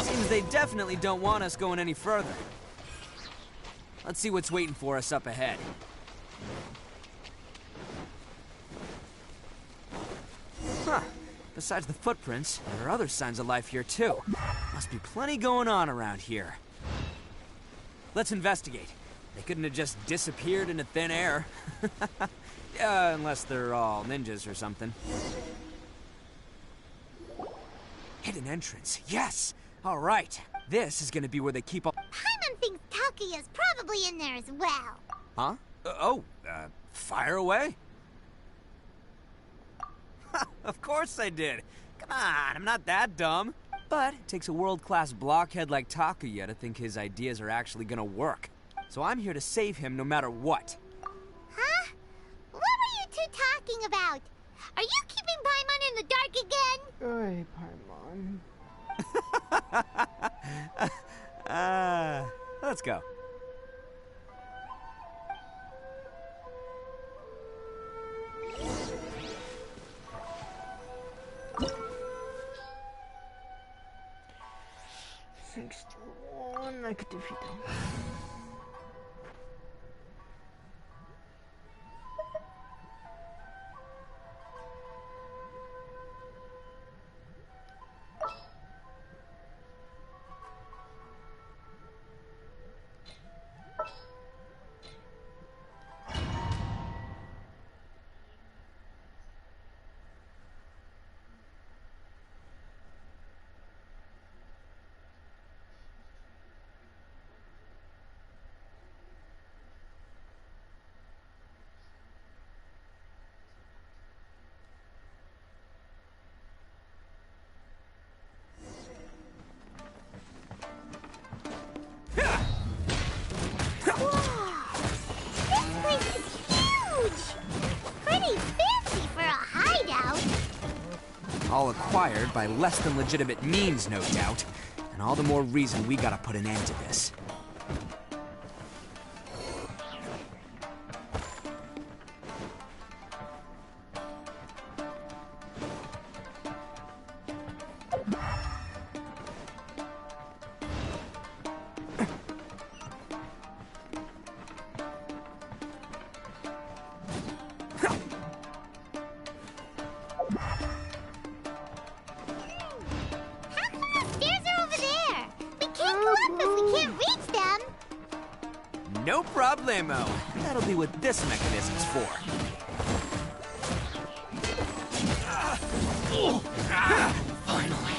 Seems they definitely don't want us going any further. Let's see what's waiting for us up ahead. Huh. Besides the footprints, there are other signs of life here too. Must be plenty going on around here. Let's investigate. They couldn't have just disappeared into thin air. Yeah, unless they're all ninjas or something. Hidden entrance, yes! Alright, this is gonna be where they keep all— Paimon thinks Takuya's probably in there as well. Huh? Fire away? Of course I did. Come on, I'm not that dumb. But it takes a world-class blockhead like Takuya to think his ideas are actually gonna work. So I'm here to save him no matter what. Huh? What were you two talking about? Are you keeping Paimon in the dark again? Hey, Paimon. Let's go. I could defeat them. All acquired by less than legitimate means, no doubt. And all the more reason we gotta put an end to this. No problemo. That'll be what this mechanism's for. Finally,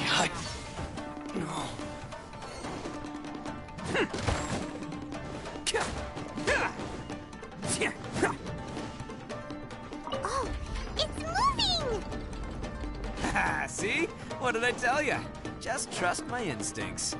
Oh, it's moving! See? What did I tell you? Just trust my instincts.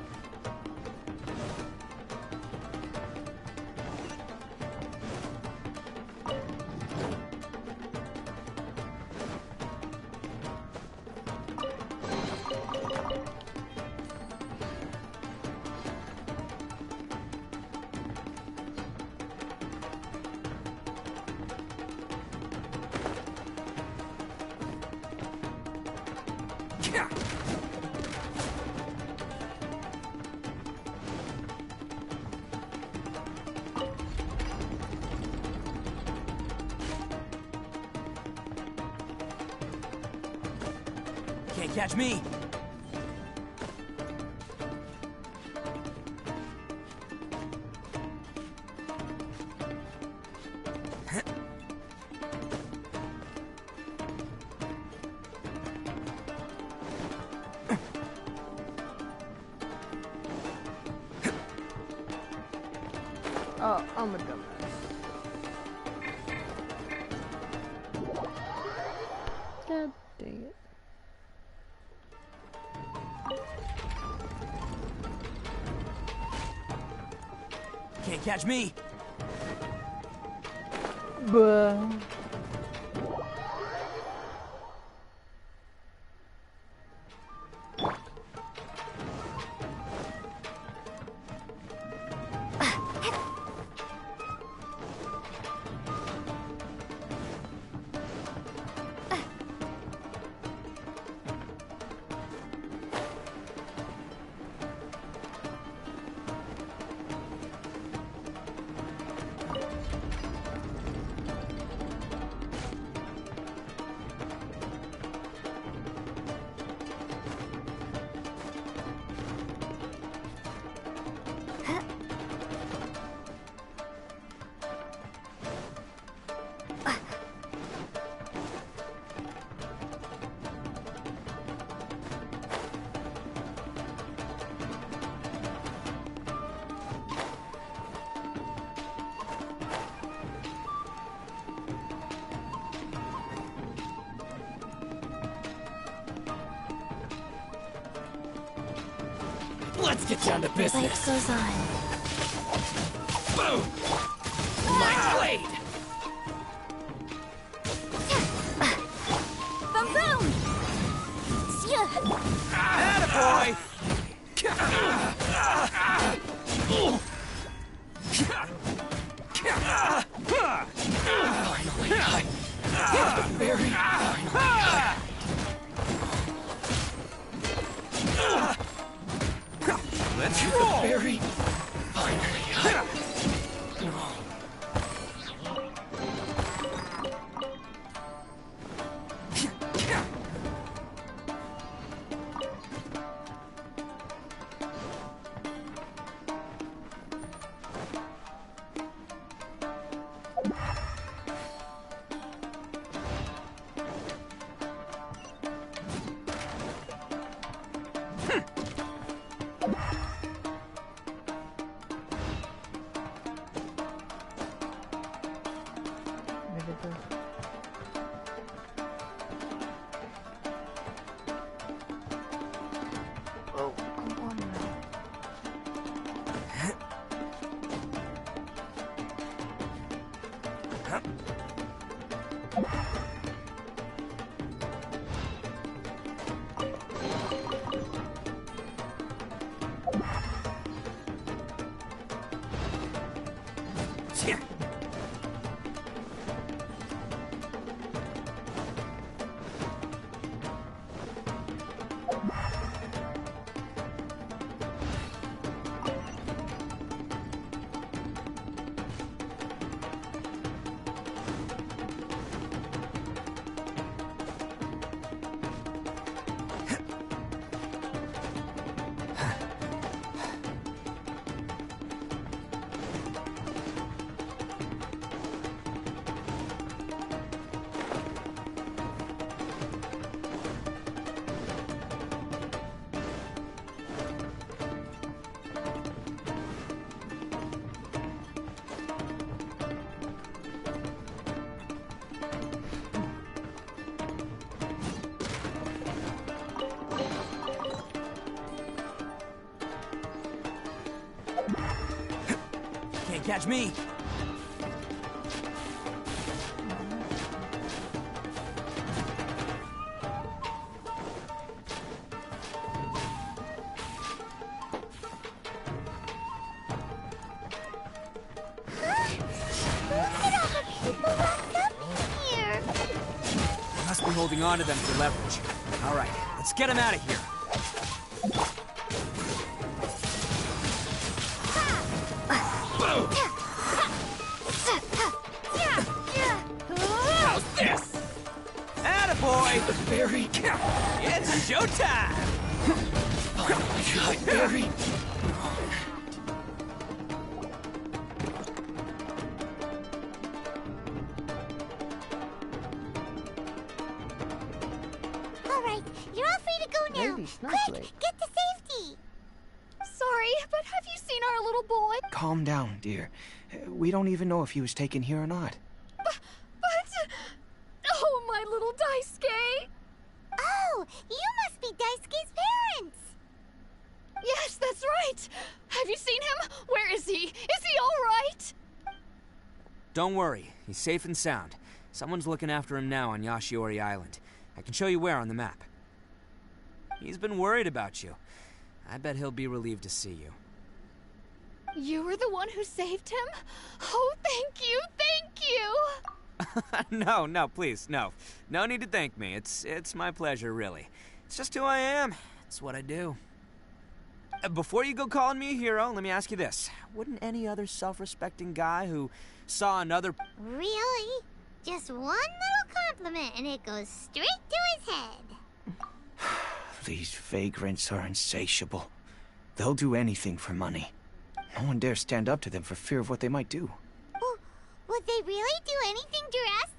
Can't catch me. Oh, I'm a dumbass. God dang it. Can't catch me. Bruh. Let's get down to business. Life goes on. Boom! My blade! Boom boom! Attaboy! Very Let's roll! Very Can't catch me. Must be holding on to them for leverage. All right, let's get them out of here. How's this? Attaboy! Very It's showtime! Very Alright, you're all free to go now. Quick, get to safety. Sorry, but have you seen our little boy? Calm down, dear. We don't even know if he was taken here or not. But... Oh, my little Daisuke! Oh, you must be Daisuke's parents. Yes, that's right. Have you seen him? Where is he? Is he all right? Don't worry, he's safe and sound. Someone's looking after him now on Yashiori Island. I can show you where on the map. He's been worried about you. I bet he'll be relieved to see you. You were the one who saved him? Oh, thank you, thank you! No, please, no. No need to thank me. It's my pleasure, really. It's just who I am. It's what I do. Before you go calling me a hero, let me ask you this. Wouldn't any other self-respecting guy who saw another... Really? Just one little compliment and it goes straight to his head. These vagrants are insatiable. They'll do anything for money. No one dares stand up to them for fear of what they might do. Well, would they really do anything drastic?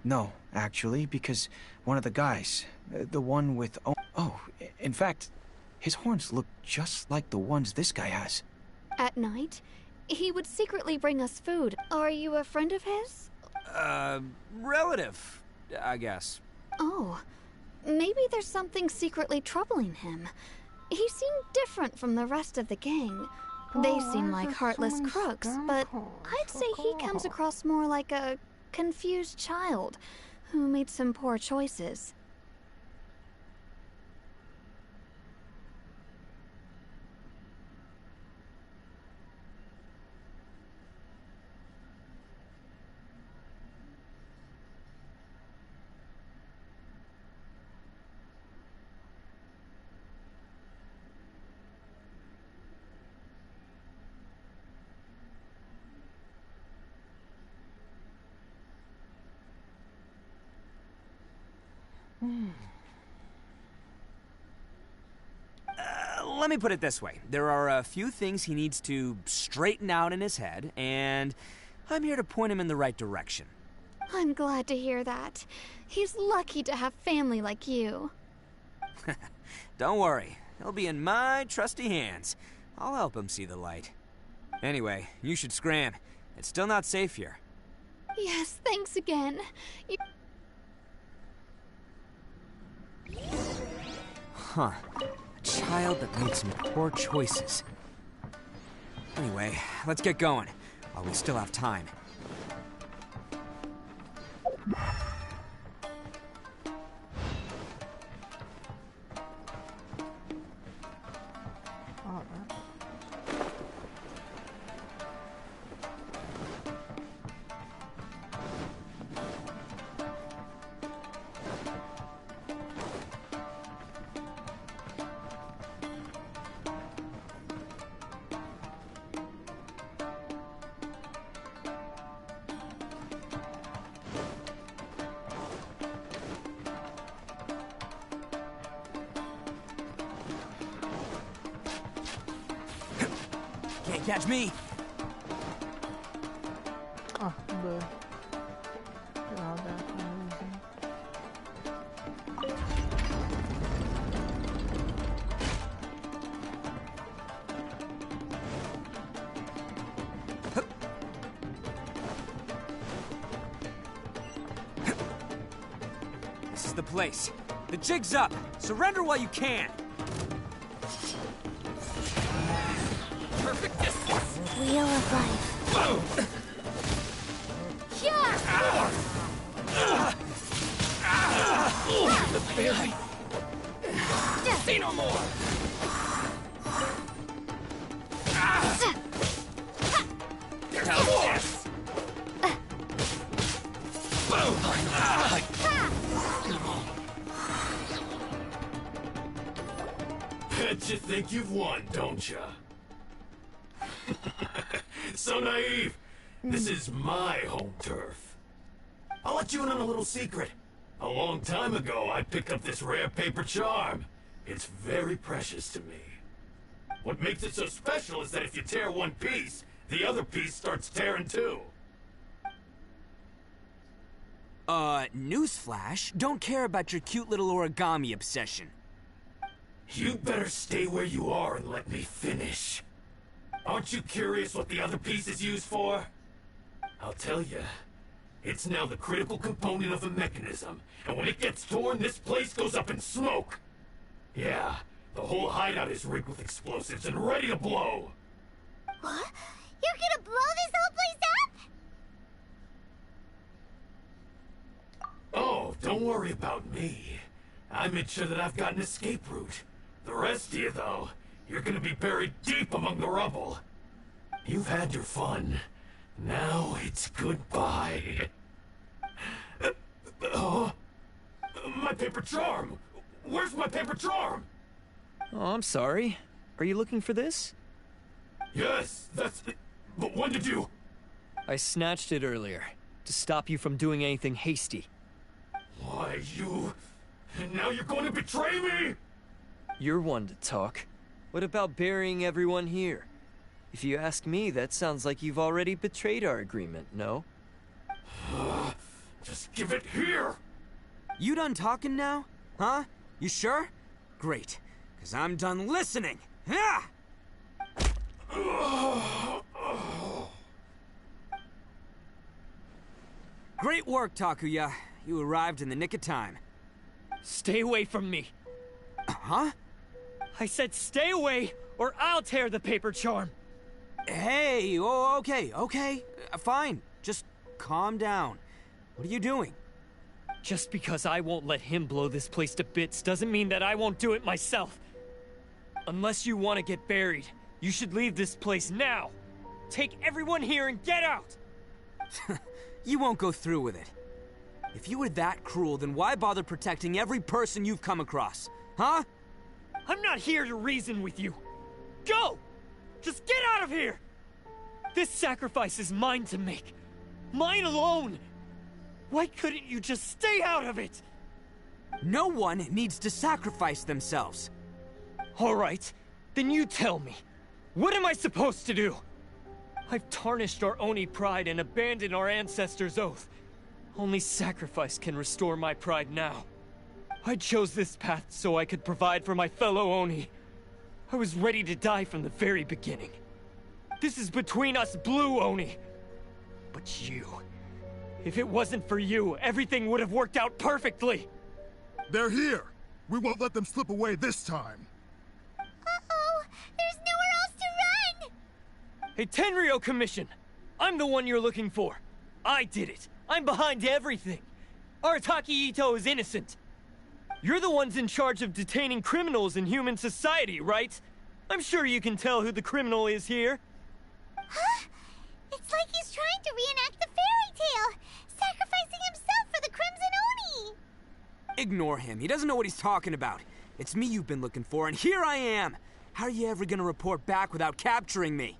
No, actually, because one of the guys, the one with... Oh, in fact, his horns look just like the ones this guy has. At night, he would secretly bring us food. Are you a friend of his? Relative, I guess. Oh, maybe there's something secretly troubling him. He seemed different from the rest of the gang. They seem like heartless crooks, but I'd say he comes across more like a confused child who made some poor choices. Let me put it this way. There are a few things he needs to straighten out in his head, and I'm here to point him in the right direction. I'm glad to hear that. He's lucky to have family like you. Don't worry. He'll be in my trusty hands. I'll help him see the light. Anyway, you should scram. It's still not safe here. Yes, thanks again. Huh. A child that made some poor choices. Anyway, let's get going, while we still have time. Can't catch me. Ah, bă. Era de acum. This is the place. The jig's up. Surrender while you can. Perfect distance. Wheel of life. The feeling. Say no more. Bet you think you've won, don't ya? So naive. This is my home turf. I'll let you in on a little secret. A long time ago, I picked up this rare paper charm. It's very precious to me. What makes it so special is that if you tear one piece, the other piece starts tearing too. Newsflash, don't care about your cute little origami obsession. You better stay where you are and let me finish. Aren't you curious what the other piece is used for? I'll tell you. It's now the critical component of the mechanism, and when it gets torn, this place goes up in smoke. Yeah, the whole hideout is rigged with explosives and ready to blow. What? You're gonna blow this whole place up? Oh, don't worry about me. I made sure that I've got an escape route. The rest of you, though, you're gonna be buried deep among the rubble. You've had your fun. Now it's goodbye. My paper charm! Where's my paper charm? Oh, I'm sorry. Are you looking for this? Yes, that's it. But when did you... I snatched it earlier, to stop you from doing anything hasty. Why, you... And now you're going to betray me? You're one to talk. What about burying everyone here? If you ask me, that sounds like you've already betrayed our agreement, no? Just give it here! You done talking now? Huh? You sure? Great, because I'm done listening! Yeah! Great work, Takuya. You arrived in the nick of time. Stay away from me! Huh? I said stay away, or I'll tear the paper charm. Hey, oh, okay, fine. Just calm down. What are you doing? Just because I won't let him blow this place to bits doesn't mean that I won't do it myself. Unless you want to get buried, you should leave this place now. Take everyone here and get out! You won't go through with it. If you were that cruel, then why bother protecting every person you've come across? Huh? I'm not here to reason with you. Go! Just get out of here! This sacrifice is mine to make. Mine alone! Why couldn't you just stay out of it? No one needs to sacrifice themselves. All right, then you tell me. What am I supposed to do? I've tarnished our Oni pride and abandoned our ancestors' oath. Only sacrifice can restore my pride now. I chose this path so I could provide for my fellow Oni. I was ready to die from the very beginning. This is between us Blue Oni. But you... if it wasn't for you, everything would have worked out perfectly! They're here! We won't let them slip away this time! Uh-oh! There's nowhere else to run! Hey, Tenryo Commission! I'm the one you're looking for. I did it. I'm behind everything. Arataki Ito is innocent. You're the ones in charge of detaining criminals in human society, right? I'm sure you can tell who the criminal is here. Huh? It's like he's trying to reenact the fairy tale, sacrificing himself for the Crimson Oni! Ignore him. He doesn't know what he's talking about. It's me you've been looking for, and here I am! How are you ever gonna report back without capturing me?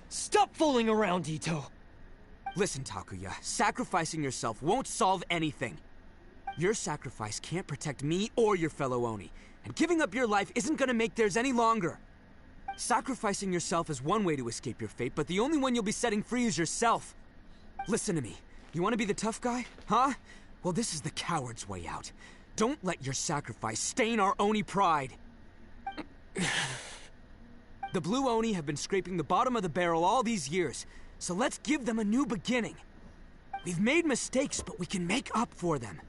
Stop fooling around, Ito! Listen, Takuya, sacrificing yourself won't solve anything. Your sacrifice can't protect me or your fellow Oni, and giving up your life isn't gonna make theirs any longer. Sacrificing yourself is one way to escape your fate, but the only one you'll be setting free is yourself. Listen to me. You want to be the tough guy? Huh? Well, this is the coward's way out. Don't let your sacrifice stain our Oni pride. The Blue Oni have been scraping the bottom of the barrel all these years, so let's give them a new beginning. We've made mistakes, but we can make up for them.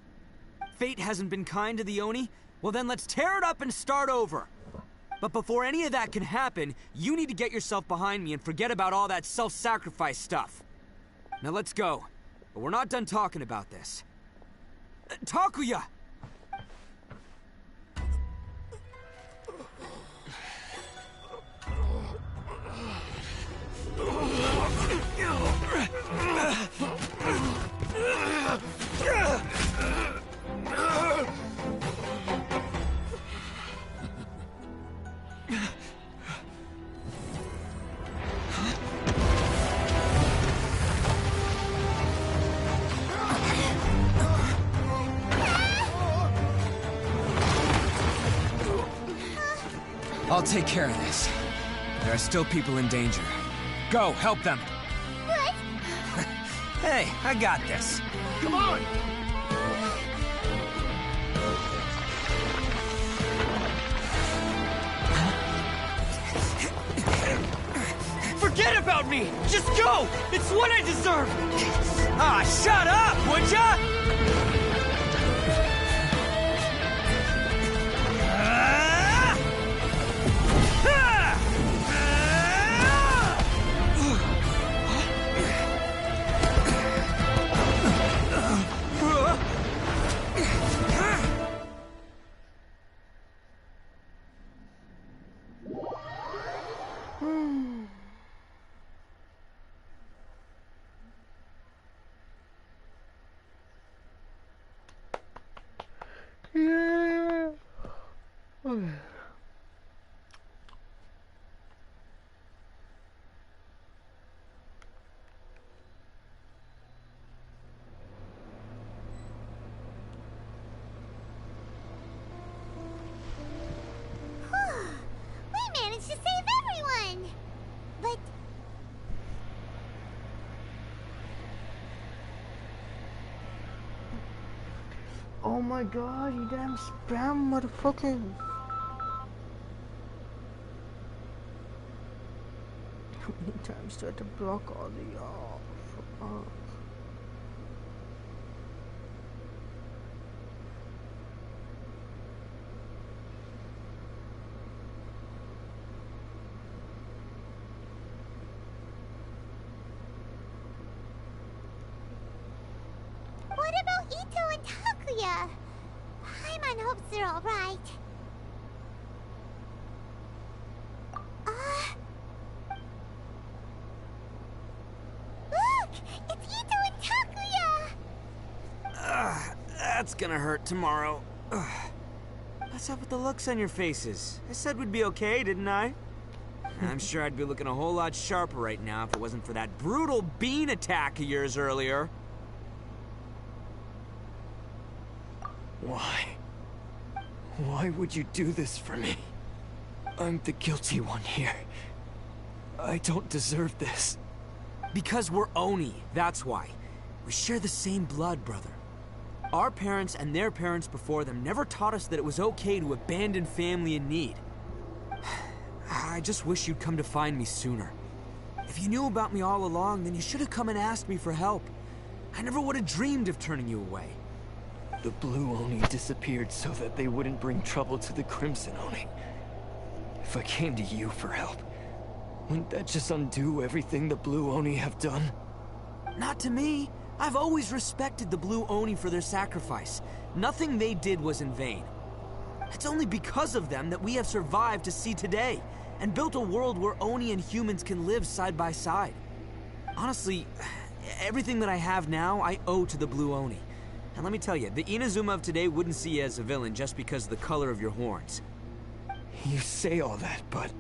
Fate hasn't been kind to the Oni? Well then let's tear it up and start over. But before any of that can happen, you need to get yourself behind me and forget about all that self-sacrifice stuff. Now let's go. But we're not done talking about this. Takuya! I'll take care of this. There are still people in danger. Go, help them! What? Hey, I got this. Come on! Forget about me! Just go! It's what I deserve! Ah, shut up, would ya? We managed to save everyone! But... Oh my god, you damn spam motherfucker. How many times do I have to block all the y'all? Fuck. Takuya. Paimon hopes they're alright. Look! It's Ito and Takuya! That's gonna hurt tomorrow. What's up with the looks on your faces? I said we'd be okay, didn't I? I'm sure I'd be looking a whole lot sharper right now if it wasn't for that brutal bean attack of yours earlier. Why? Why would you do this for me? I'm the guilty one here. I don't deserve this. Because we're Oni, that's why. We share the same blood, brother. Our parents and their parents before them never taught us that it was okay to abandon family in need. I just wish you'd come to find me sooner. If you knew about me all along, then you should have come and asked me for help. I never would have dreamed of turning you away. The Blue Oni disappeared so that they wouldn't bring trouble to the Crimson Oni. If I came to you for help, wouldn't that just undo everything the Blue Oni have done? Not to me. I've always respected the Blue Oni for their sacrifice. Nothing they did was in vain. It's only because of them that we have survived to see today, and built a world where Oni and humans can live side by side. Honestly, everything that I have now, I owe to the Blue Oni. And let me tell you, the Inazuma of today wouldn't see you as a villain just because of the color of your horns. You say all that, but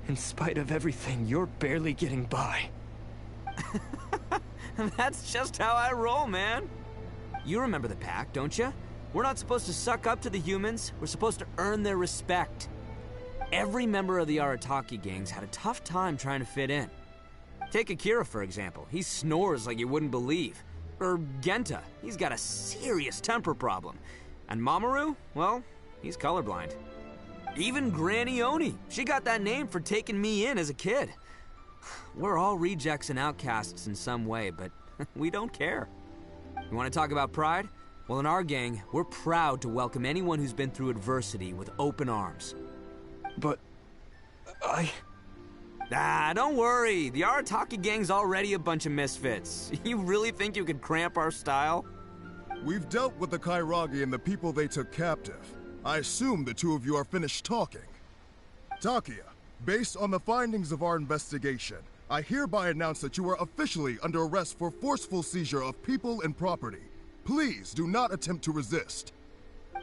in spite of everything, you're barely getting by. That's just how I roll, man. You remember the pact, don't you? We're not supposed to suck up to the humans. We're supposed to earn their respect. Every member of the Arataki gangs had a tough time trying to fit in. Take Akira, for example. He snores like you wouldn't believe. Or Genta. He's got a serious temper problem. And Mamoru? Well, he's colorblind. Even Granny Oni. She got that name for taking me in as a kid. We're all rejects and outcasts in some way, but we don't care. You want to talk about pride? Well, in our gang, we're proud to welcome anyone who's been through adversity with open arms. But don't worry. The Arataki gang's already a bunch of misfits. You really think you could cramp our style? We've dealt with the Kairagi and the people they took captive. I assume the two of you are finished talking. Takuya, based on the findings of our investigation, I hereby announce that you are officially under arrest for forceful seizure of people and property. Please do not attempt to resist.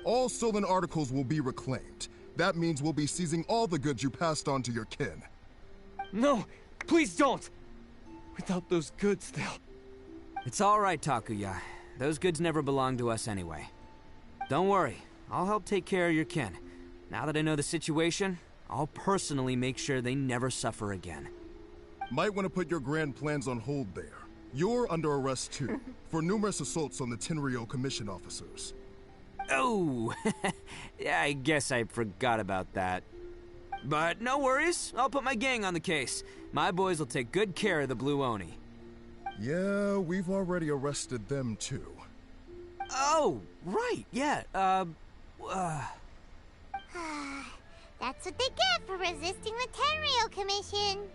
All stolen articles will be reclaimed. That means we'll be seizing all the goods you passed on to your kin. No, please don't! Without those goods, they'll... It's all right, Takuya. Those goods never belonged to us anyway. Don't worry, I'll help take care of your kin. Now that I know the situation, I'll personally make sure they never suffer again. Might want to put your grand plans on hold there. You're under arrest too, for numerous assaults on the Tenryo Commission officers. Oh, yeah, I guess I forgot about that. But no worries, I'll put my gang on the case. My boys will take good care of the Blue Oni. Yeah, we've already arrested them too. Oh, right, yeah, That's what they get for resisting the Tenryo Commission.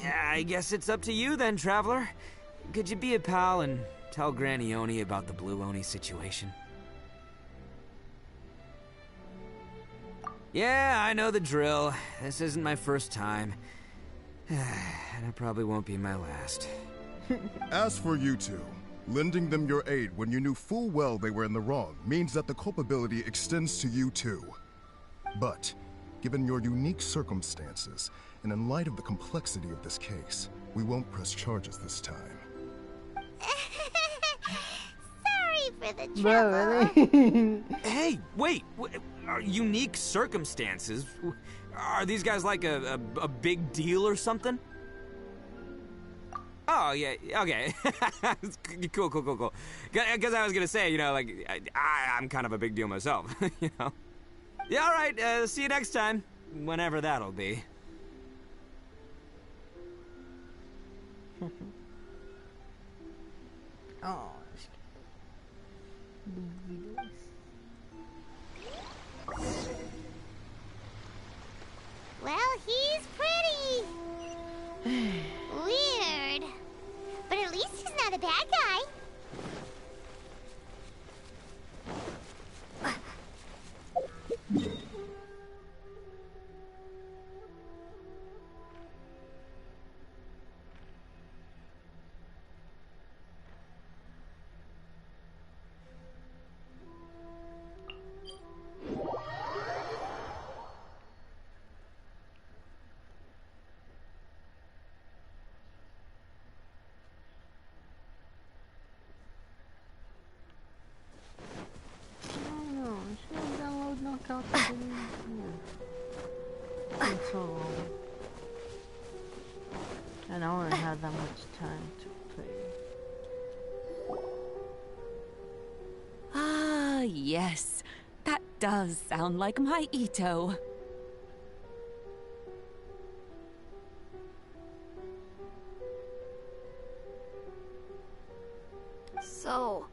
Yeah, I guess it's up to you then, Traveler. Could you be a pal and tell Granny Oni about the Blue Oni situation? Yeah, I know the drill. This isn't my first time. And it probably won't be my last. As for you two, lending them your aid when you knew full well they were in the wrong means that the culpability extends to you too. But, given your unique circumstances, and in light of the complexity of this case, we won't press charges this time. Sorry for the trouble. Bro, really? Hey, wait! Unique circumstances? Are these guys like a big deal or something? Oh, yeah, okay. Cool. Because I was gonna say, you know, like, I'm kind of a big deal myself, you know? Yeah, alright, see you next time. Whenever that'll be. Oh. Well, he's pretty. Weird. But at least he's not a bad guy. And I wouldn't have that much time to play. Ah, yes. That does sound like my Ito. So,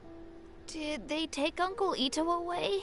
did they take Uncle Ito away?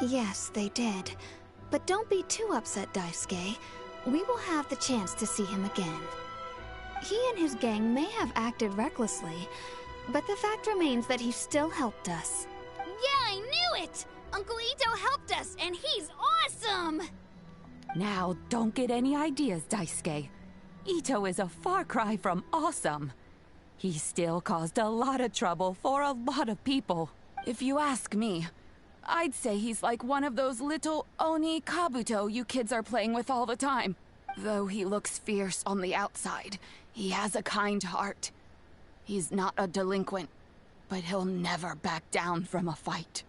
Yes, they did. But don't be too upset, Daisuke. We will have the chance to see him again. He and his gang may have acted recklessly, but the fact remains that he still helped us. Yeah, I knew it! Uncle Ito helped us, and he's awesome! Now, don't get any ideas, Daisuke. Ito is a far cry from awesome. He still caused a lot of trouble for a lot of people. If you ask me, I'd say he's like one of those little Oni Kabuto you kids are playing with all the time. Though he looks fierce on the outside, he has a kind heart. He's not a delinquent, but he'll never back down from a fight.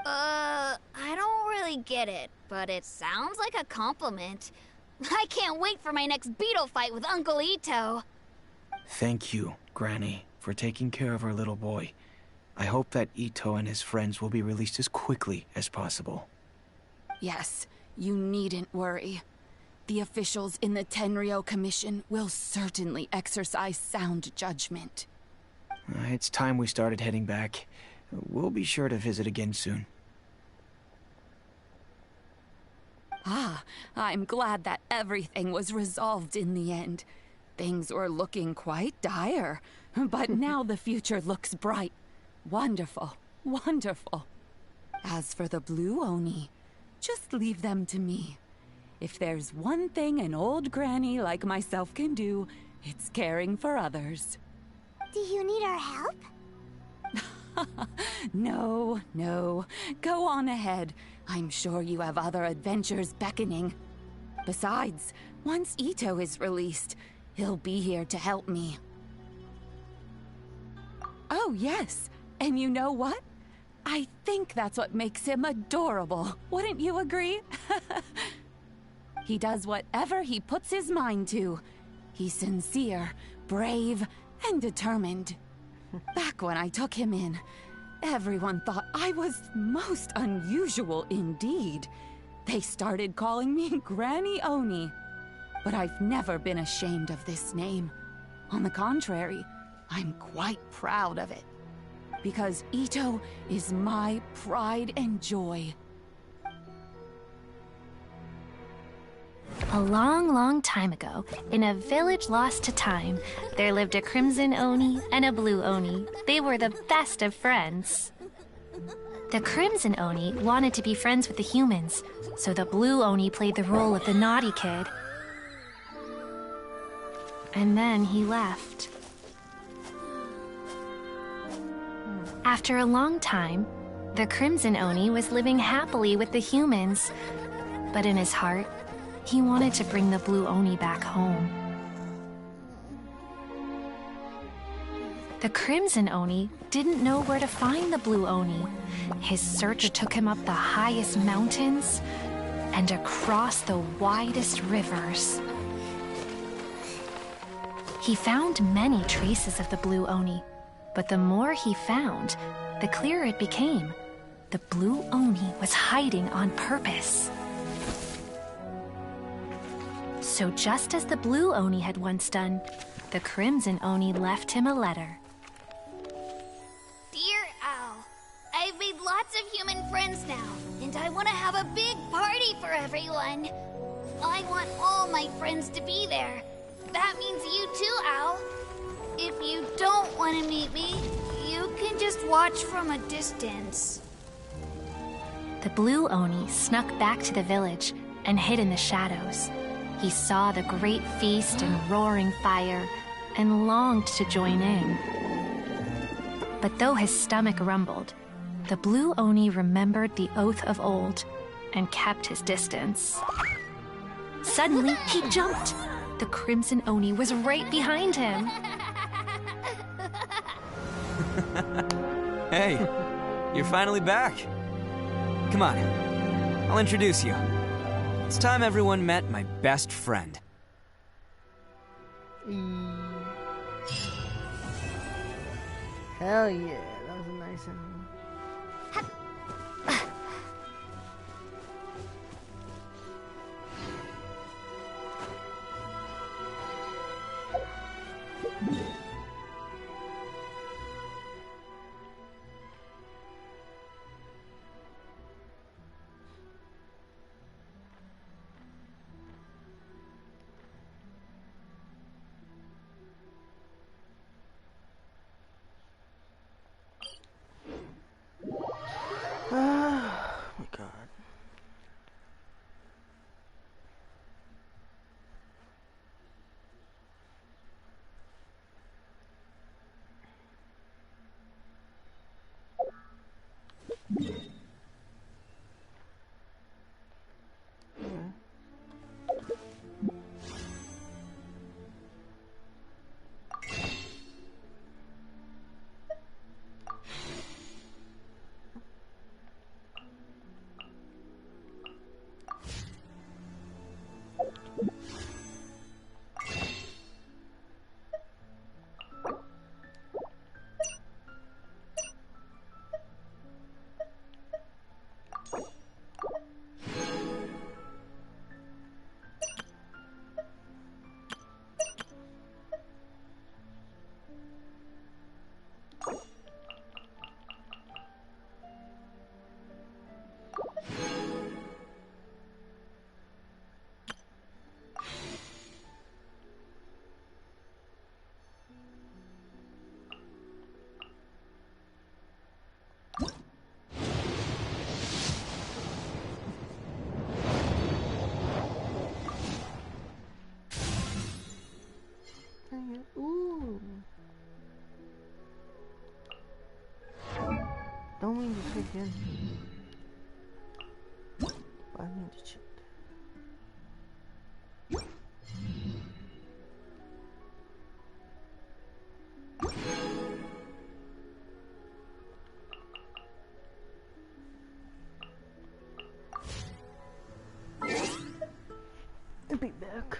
I don't really get it, but it sounds like a compliment. I can't wait for my next beetle fight with Uncle Ito. Thank you, Granny, for taking care of our little boy. I hope that Ito and his friends will be released as quickly as possible. Yes, you needn't worry. The officials in the Tenryo Commission will certainly exercise sound judgment. It's time we started heading back. We'll be sure to visit again soon. Ah, I'm glad that everything was resolved in the end. Things were looking quite dire, but now the future looks bright. Wonderful, wonderful. As for the Blue Oni, just leave them to me. If there's one thing an old granny like myself can do, it's caring for others. Do you need our help? No, no. Go on ahead. I'm sure you have other adventures beckoning. Besides, once Ito is released, he'll be here to help me. Oh, yes. And you know what? I think that's what makes him adorable. Wouldn't you agree? He does whatever he puts his mind to. He's sincere, brave, and determined. Back when I took him in, everyone thought I was most unusual indeed. They started calling me Granny Oni. But I've never been ashamed of this name. On the contrary, I'm quite proud of it. Because Ito is my pride and joy. A long, long time ago, in a village lost to time, there lived a Crimson Oni and a Blue Oni. They were the best of friends. The Crimson Oni wanted to be friends with the humans, so the Blue Oni played the role of the naughty kid. And then he left. After a long time, the Crimson Oni was living happily with the humans, but in his heart, he wanted to bring the Blue Oni back home. The Crimson Oni didn't know where to find the Blue Oni. His search took him up the highest mountains and across the widest rivers. He found many traces of the Blue Oni, but the more he found, the clearer it became. The Blue Oni was hiding on purpose. So just as the Blue Oni had once done, the Crimson Oni left him a letter. Dear Owl, I've made lots of human friends now, and I want to have a big party for everyone. I want all my friends to be there. That means you too, Owl. If you don't want to meet me, you can just watch from a distance. The Blue Oni snuck back to the village and hid in the shadows. He saw the great feast and roaring fire and longed to join in. But though his stomach rumbled, the Blue Oni remembered the oath of old and kept his distance. Suddenly, he jumped. The Crimson Oni was right behind him. Hey, you're finally back. Come on, I'll introduce you. It's time everyone met my best friend. Hell yeah, that was a nice one. Oh my god. Ooh. Don't mean to trick in. I mean to cheat. I'll be back.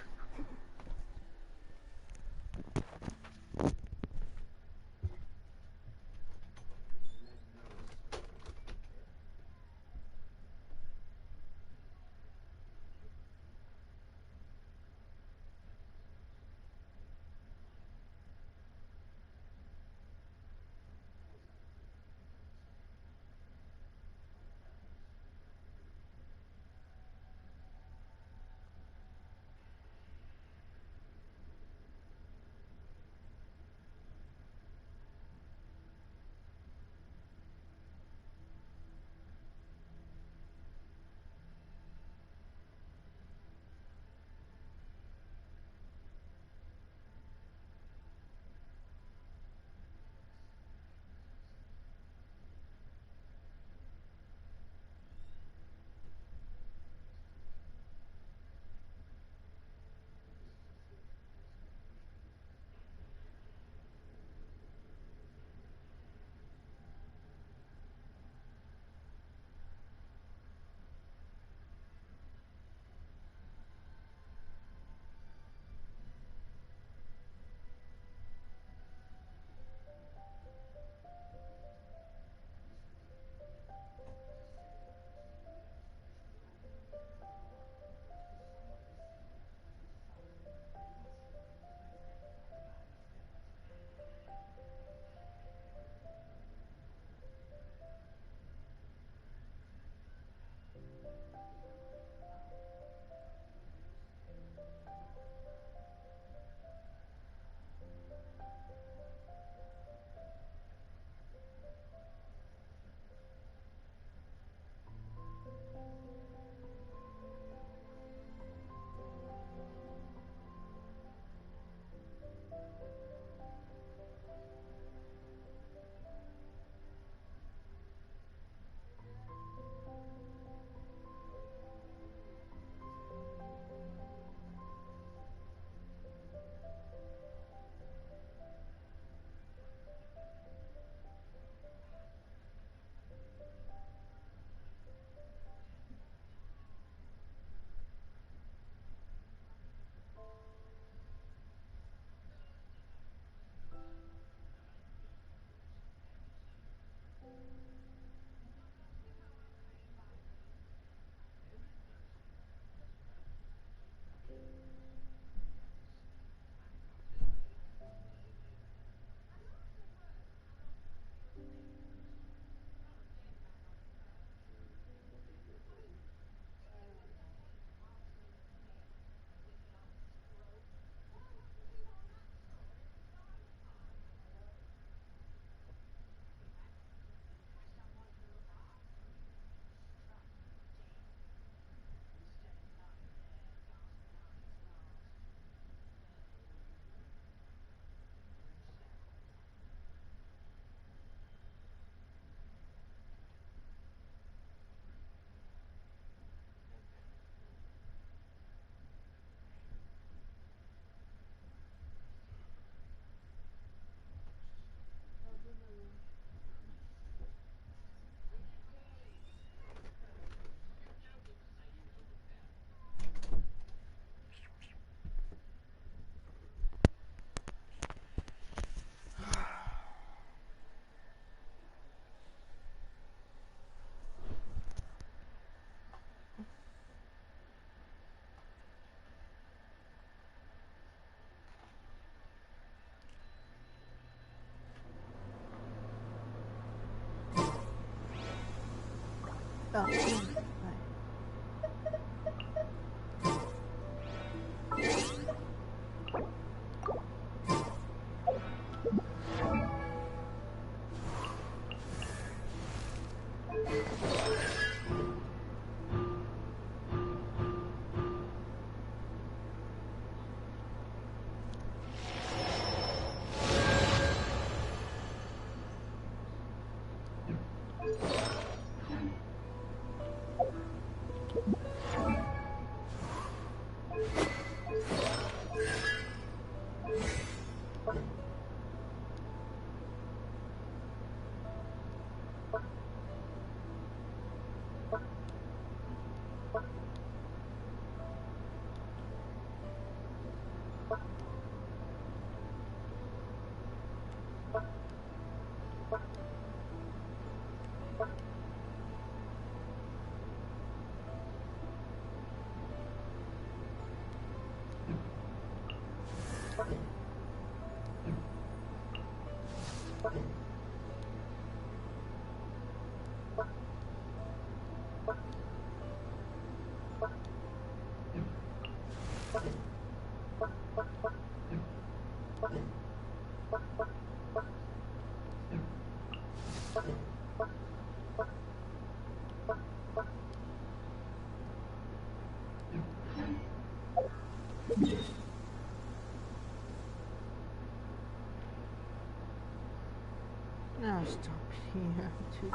Now stop here. Too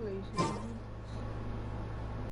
lazy.